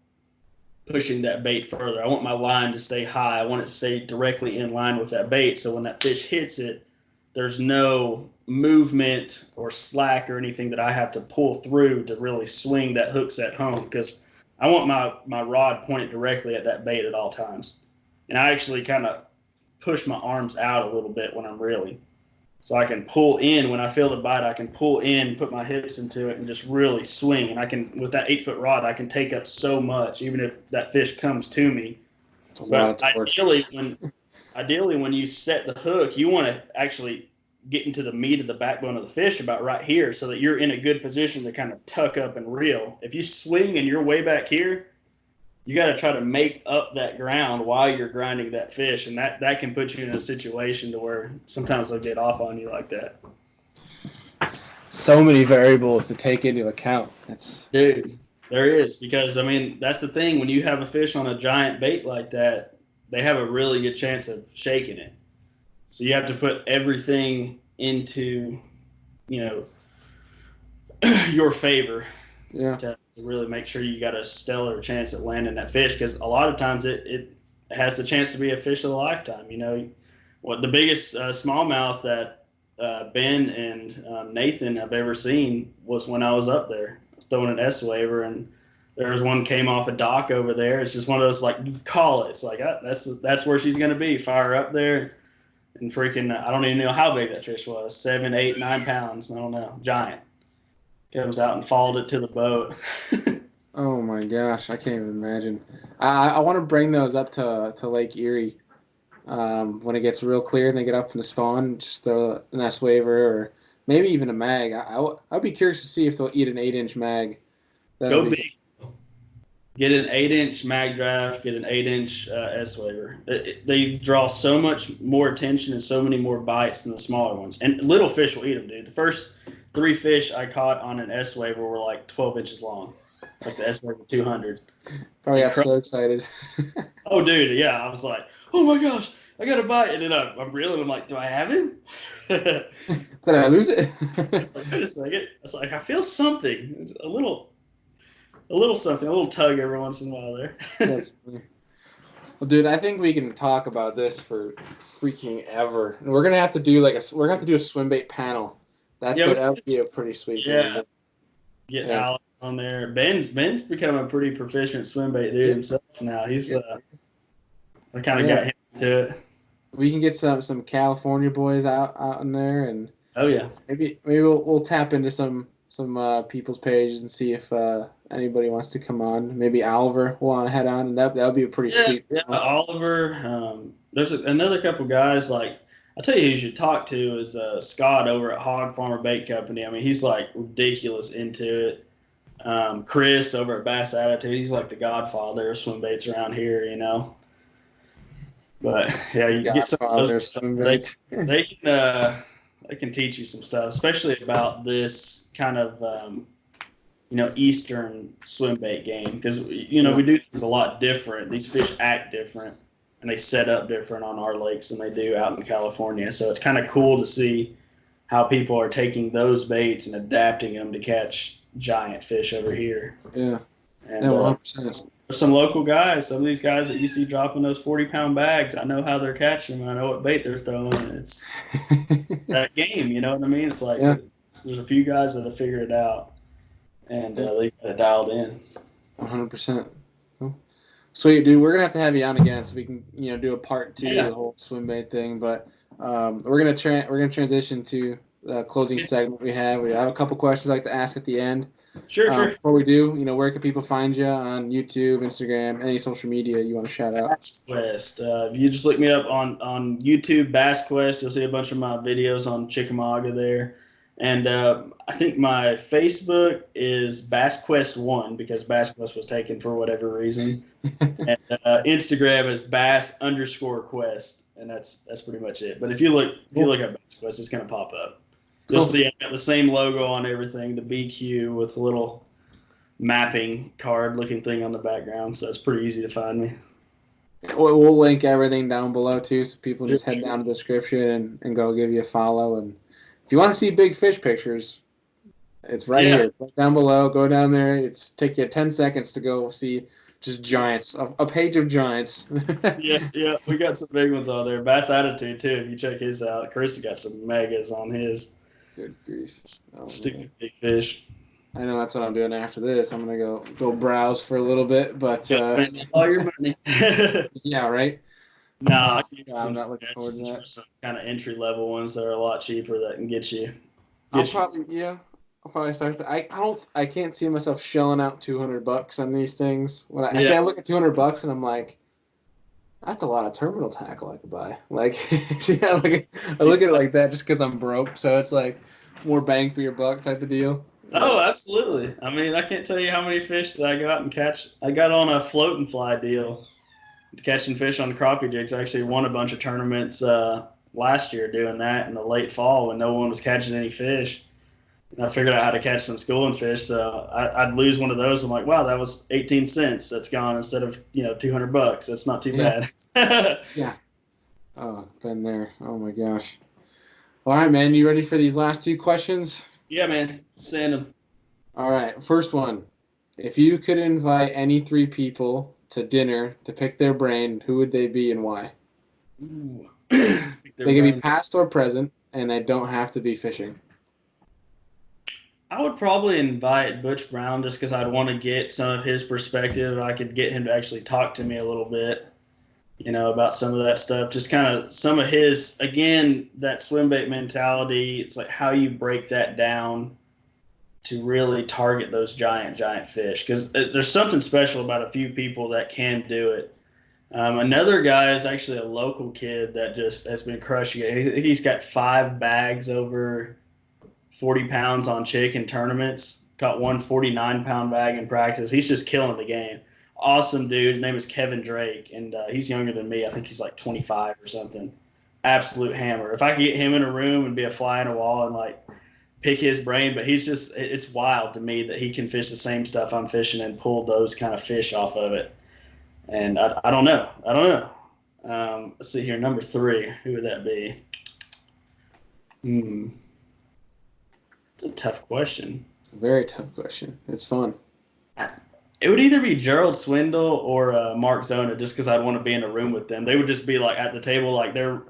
pushing that bait further. I want my line to stay high. I want it to stay directly in line with that bait. So when that fish hits it, there's no movement or slack or anything that I have to pull through to really swing that hook set home. Because I want my rod pointed directly at that bait at all times. And I actually kind of push my arms out a little bit when I'm reeling. So I can pull in when I feel the bite. I can pull in, put my hips into it, and just really swing. And I can, with that 8-foot rod, I can take up so much, even if that fish comes to me. But ideally, when you set the hook, you want to actually get into the meat of the backbone of the fish about right here, so that you're in a good position to kind of tuck up and reel. If you swing and you're way back here, you got to try to make up that ground while you're grinding that fish, and that can put you in a situation to where sometimes they'll get off on you like that. So many variables to take into account. Dude, there is, because I mean that's the thing. When you have a fish on a giant bait like that, they have a really good chance of shaking it. So you have to put everything into, your favor. Yeah. To really make sure you got a stellar chance at landing that fish, because a lot of times it has the chance to be a fish of a lifetime. What the biggest smallmouth that Ben and Nathan have ever seen was when I was up there. I was throwing an S-waver, and there was one came off a dock over there. It's just one of those, like, you call it. It's like, that's where she's going to be. Fire up there, and freaking, I don't even know how big that fish was. 7, 8, 9 pounds. I don't know. Giant. Comes out and followed it to the boat. Oh my gosh, I can't even imagine. I want to bring those up to Lake Erie when it gets real clear and they get up in the spawn. Just throw an S-waver or maybe even a mag. I'd be curious to see if they'll eat an 8-inch mag. Go big. Get an 8-inch mag draft. Get an 8-inch S-waver. They draw so much more attention and so many more bites than the smaller ones. And little fish will eat them, dude. The first 3 fish I caught on an S-waver were like 12 inches long, like the S-waver 200. Probably got so excited. Oh, dude, yeah. I was like, oh my gosh, I got a bite. And then I'm reeling. I'm like, do I have him? Did I lose it? It's like, wait a second. It's like, I feel something. A little something, a little tug every once in a while there. That's funny. Well, dude, I think we can talk about this for freaking ever. And we're gonna have to do a Swimbait panel. That would be a pretty sweet thing. Get Alex on there. Ben's become a pretty proficient Swimbait dude himself now. He's I kind of got him into it. We can get some California boys out in there, and maybe we'll tap into some people's pages and see if anybody wants to come on. Maybe Oliver will want to head on, and that'll be a pretty sweet. Yeah, Oliver. There's another couple guys like. I'll tell you who you should talk to is Scott over at Hog Farmer Bait Company. I mean, he's like ridiculous into it. Chris over at Bass Attitude, he's like the godfather of swim baits around here, But yeah, you get some of those swim baits. They can teach you some stuff, especially about this kind of Eastern swim bait game, because we do things a lot different. These fish act different. And they set up different on our lakes than they do out in California. So it's kind of cool to see how people are taking those baits and adapting them to catch giant fish over here. Yeah. And 100%. Some local guys, some of these guys that you see dropping those 40-pound bags, I know how they're catching them. I know what bait they're throwing. It's that game, you know what I mean? It's like there's a few guys that have figured it out, and they got it dialed in. 100%. Sweet, dude. We're gonna have to have you on again so we can, do a part 2 of Yeah. the whole swim bait thing. But we're gonna transition to the closing segment we have. We have a couple questions I'd like to ask at the end. Sure, sure. Before we do, where can people find you on YouTube, Instagram, any social media you want to shout out? BassQuest. If you just look me up on YouTube, BassQuest, you'll see a bunch of my videos on Chickamauga there. And I think my Facebook is BassQuest1 because BassQuest was taken for whatever reason. And Instagram is Bass_Quest, and that's pretty much it. But if you look at BassQuest, it's gonna pop up. You'll Cool. see I got the same logo on everything, the BQ with a little mapping card looking thing on the background, so it's pretty easy to find me. We'll link everything down below too, so people just head down to the description and go give you a follow. And if you want to see big fish pictures, it's right here, right down below. Go down there. It's take you 10 seconds to go see just giants, a page of giants. yeah, we got some big ones on there. Bass Attitude too. If you check his out, Chris has got some megas on his. Good grief! Stupid big fish. I know that's what I'm doing after this. I'm gonna go browse for a little bit, but spend all your money. Yeah, right. No, I'm not looking forward to that. Some kind of entry level ones that are a lot cheaper that can get you. I'll probably start. I can't see myself shelling out $200 on these things. When I say I look at $200 and I'm like, that's a lot of terminal tackle I could buy. Like, yeah, I look at it like that just because I'm broke. So it's like more bang for your buck type of deal. Oh, absolutely. I mean, I can't tell you how many fish that I got and catch. I got on a float and fly deal, catching fish on crappie jigs. I actually won a bunch of tournaments last year doing that in the late fall when no one was catching any fish. And I figured out how to catch some schooling fish. So I'd lose one of those. I'm like, wow, that was 18 cents that's gone instead of $200. That's not too bad. Yeah. Oh, been there. Oh my gosh. All right, man. You ready for these last 2 questions? Yeah, man. Send them. All right. First one. If you could invite any 3 people to dinner to pick their brain, who would they be and why? Ooh. They can be past or present, and they don't have to be fishing. I would probably invite Butch Brown just because I'd want to get some of his perspective. I could get him to actually talk to me a little bit, about some of that stuff. Just kind of some of his, again, that swim bait mentality. It's like how you break that down to really target those giant fish. Because there's something special about a few people that can do it. Another guy is actually a local kid that just has been crushing it. He's got 5 bags over 40 pounds on chick in tournaments. Caught one 49-pound bag in practice. He's just killing the game. Awesome dude. His name is Kevin Drake, and he's younger than me. I think he's like 25 or something. Absolute hammer. If I could get him in a room and be a fly in a wall and like pick his brain, but it's wild to me that he can fish the same stuff I'm fishing and pull those kind of fish off of it. And I don't know. Let's see here. Number 3. Who would that be? It's a tough question. Very tough question. It's fun. It would either be Gerald Swindle or Mark Zona, just because I'd want to be in a room with them. They would just be like at the table, like they're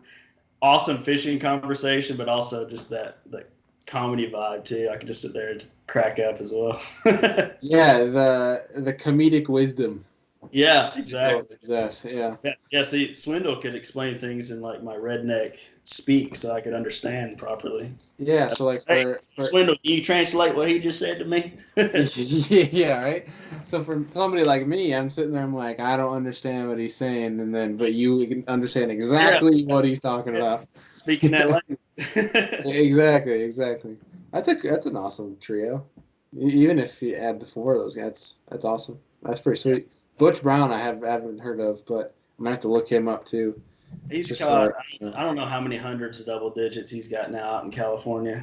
awesome fishing conversation, but also just that comedy vibe too. I could just sit there and crack up as well. Yeah, the comedic wisdom. Yeah, exactly. Yeah. See, Swindle could explain things in like my redneck speak, so I could understand properly. Yeah. So like for Swindle, can you translate what he just said to me? Yeah, right. So for somebody like me, I'm sitting there, I'm like, I don't understand what he's saying, but you can understand exactly what he's talking about. Speaking that language. Exactly. That's an awesome trio. Even if you add the 4 of those guys, that's awesome. That's pretty sweet. Butch Brown, I haven't heard of, but I'm gonna have to look him up too. He's caught. I don't know how many hundreds of double digits he's got now out in California.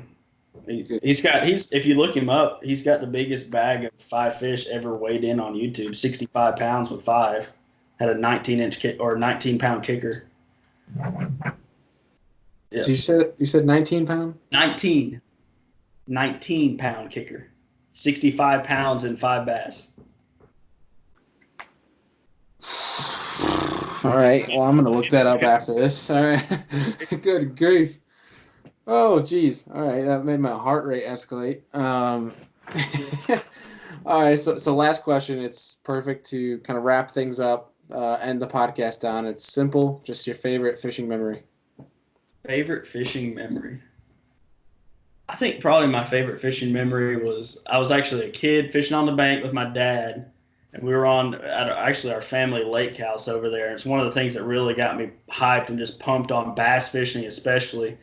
If you look him up, he's got the biggest bag of 5 fish ever weighed in on YouTube. 65 pounds with 5. Had a 19-inch kick or 19-pound kicker. Yeah. You said 19 pound? 19-pound kicker. 65 pounds and 5 bass. All right. Well, I'm going to look that up after this. All right. Good grief. Oh, geez. All right. That made my heart rate escalate. All right. So last question. It's perfect to kind of wrap things up. end the podcast on. It's simple, just your favorite fishing memory. Favorite fishing memory. I think probably my favorite fishing memory was I was actually a kid fishing on the bank with my dad, and we were on actually our family lake house over there. It's one of the things that really got me hyped and just pumped on bass fishing, especially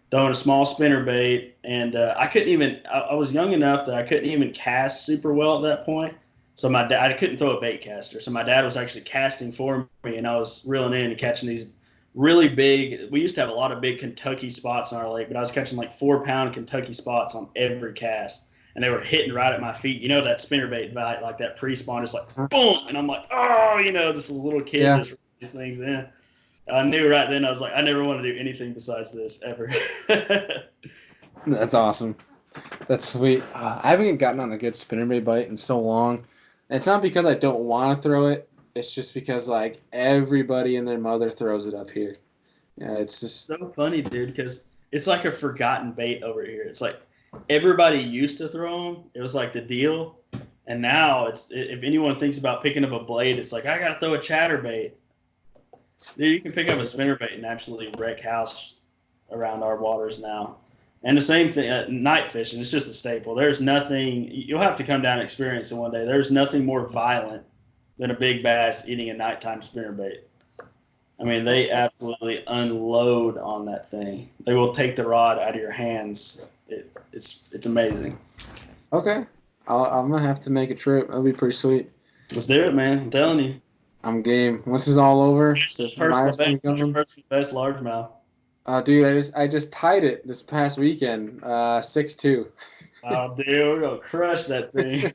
throwing a small spinner bait. And I couldn't even. I was young enough that I couldn't even cast super well at that point. So my dad, I couldn't throw a bait caster. So my dad was actually casting for me, and I was reeling in and catching these really big. We used to have a lot of big Kentucky spots in our lake, but I was catching like 4-pound Kentucky spots on every cast, and they were hitting right at my feet. You know that spinnerbait bite, like that pre-spawn, just like boom, and I'm like, oh, this little kid just these things in. I knew right then. I was like, I never want to do anything besides this ever. That's awesome. That's sweet. I haven't gotten on a good spinnerbait bite in so long. And it's not because I don't want to throw it. It's just because like everybody and their mother throws it up here. Yeah, it's just so funny, dude, because it's like a forgotten bait over here. It's like everybody used to throw them. It was like the deal. And now if anyone thinks about picking up a blade, it's like, I got to throw a chatterbait. Dude, you can pick up a spinnerbait and absolutely wreck house around our waters now. And the same thing, night fishing, it's just a staple. There's nothing, you'll have to come down and experience it one day. There's nothing more violent than a big bass eating a nighttime spinnerbait. I mean, they absolutely unload on that thing. They will take the rod out of your hands. It's amazing. Okay. I'm going to have to make a trip. That'll be pretty sweet. Let's do it, man. I'm telling you. I'm game. Once it's all over, personal best largemouth. Dude, I just tied it this past weekend, 6'2". Oh, dude, we're gonna crush that thing.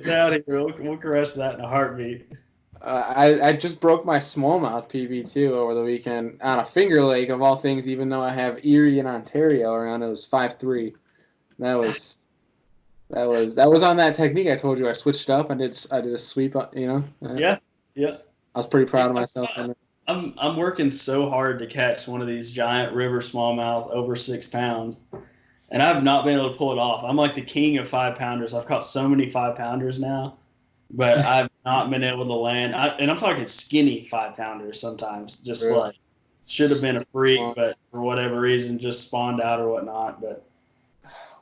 Get out of here. We'll crush that in a heartbeat. I just broke my smallmouth PB too over the weekend on a Finger Lake of all things. Even though I have Erie and Ontario around, it was 5'3". That was on that technique I told you. I switched up. I did a sweep. Yeah. I was pretty proud of myself on that. I'm working so hard to catch one of these giant river smallmouth over 6 pounds, and I've not been able to pull it off. I'm like the king of 5-pounders. I've caught so many 5-pounders now, but I've not been able to land. And I'm talking skinny 5-pounders sometimes. Just really? Like should have been a freak, but for whatever reason just spawned out or whatnot. But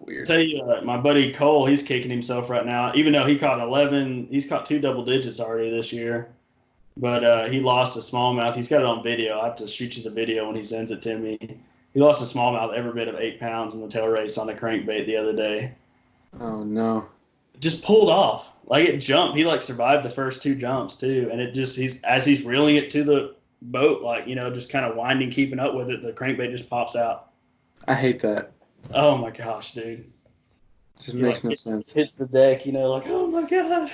weird. I'll tell you, my buddy Cole, he's kicking himself right now. Even though he caught 11, he's caught 2 double digits already this year. But he lost a smallmouth. He's got it on video. I have to shoot you the video when he sends it to me. He lost a smallmouth every bit of 8 pounds in the tail race on a crankbait the other day. Oh, no. Just pulled off. Like it jumped. He like survived the first 2 jumps too. And it just, as he's reeling it to the boat, like, just kind of winding, keeping up with it, the crankbait just pops out. I hate that. Oh my gosh, dude. It just makes no sense. Hits the deck, like, oh my God.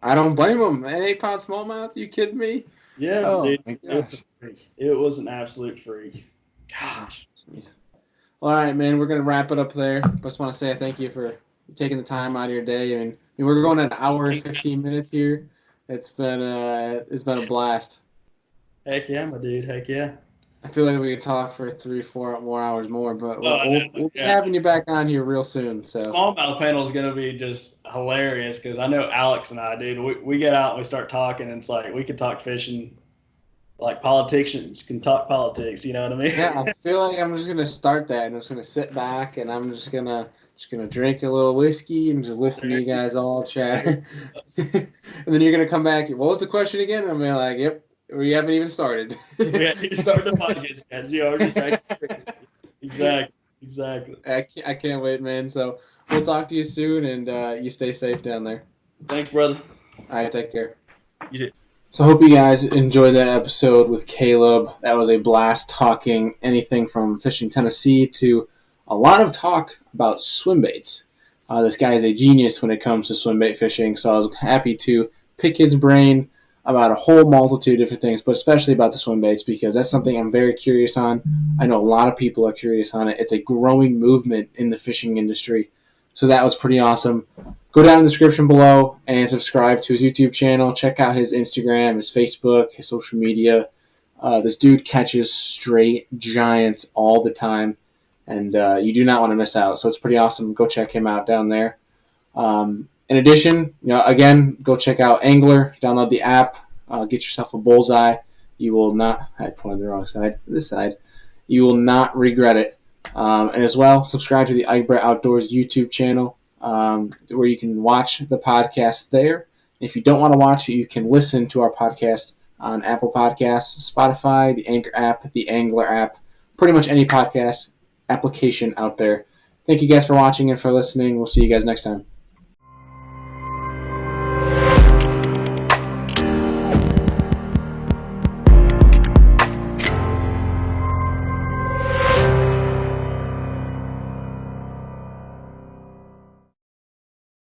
I don't blame him. An 8-pound smallmouth? You kidding me? Yeah, dude. It was an absolute freak. Gosh. All right, man. We're gonna wrap it up there. Just want to say thank you for taking the time out of your day. I mean, we're going an hour and 15 minutes here. It's been a blast. Heck yeah, my dude. Heck yeah. I feel like we could talk for 3-4 more hours more, but we'll be having you back on here real soon. So smallmouth panel is going to be just hilarious because I know Alex and I, dude, we get out and we start talking, and it's like we can talk fishing like politicians can talk politics. You know what I mean? Yeah, I feel like I'm just going to start that, and I'm just going to sit back, and I'm just gonna drink a little whiskey and just listen to you guys all chat. And then you're gonna come back. What was the question again? And I'm gonna be like, yep. We haven't even started. We haven't even started the podcast yet. You already said Exactly. I can't wait, man. So we'll talk to you soon, and you stay safe down there. Thanks, brother. All right, take care. You too. So I hope you guys enjoyed that episode with Caleb. That was a blast talking anything from fishing Tennessee to a lot of talk about swimbaits. This guy is a genius when it comes to swimbait fishing, so I was happy to pick his brain about a whole multitude of different things, but especially about the swimbaits because that's something I'm very curious on. I know a lot of people are curious on it. It's a growing movement in the fishing industry, so that was pretty awesome. Go down in the description below and subscribe to his YouTube channel. Check out his Instagram, his Facebook, his social media. This dude catches straight giants all the time, and you do not want to miss out. So it's pretty awesome. Go check him out down there. In addition, again, go check out Angler. Download the app. Get yourself a bullseye. You will not. I pointed the wrong side. This side. You will not regret it. And as well, subscribe to the Egbert Outdoors YouTube channel, where you can watch the podcast there. If you don't want to watch it, you can listen to our podcast on Apple Podcasts, Spotify, the Anchor app, the Angler app, pretty much any podcast application out there. Thank you guys for watching and for listening. We'll see you guys next time.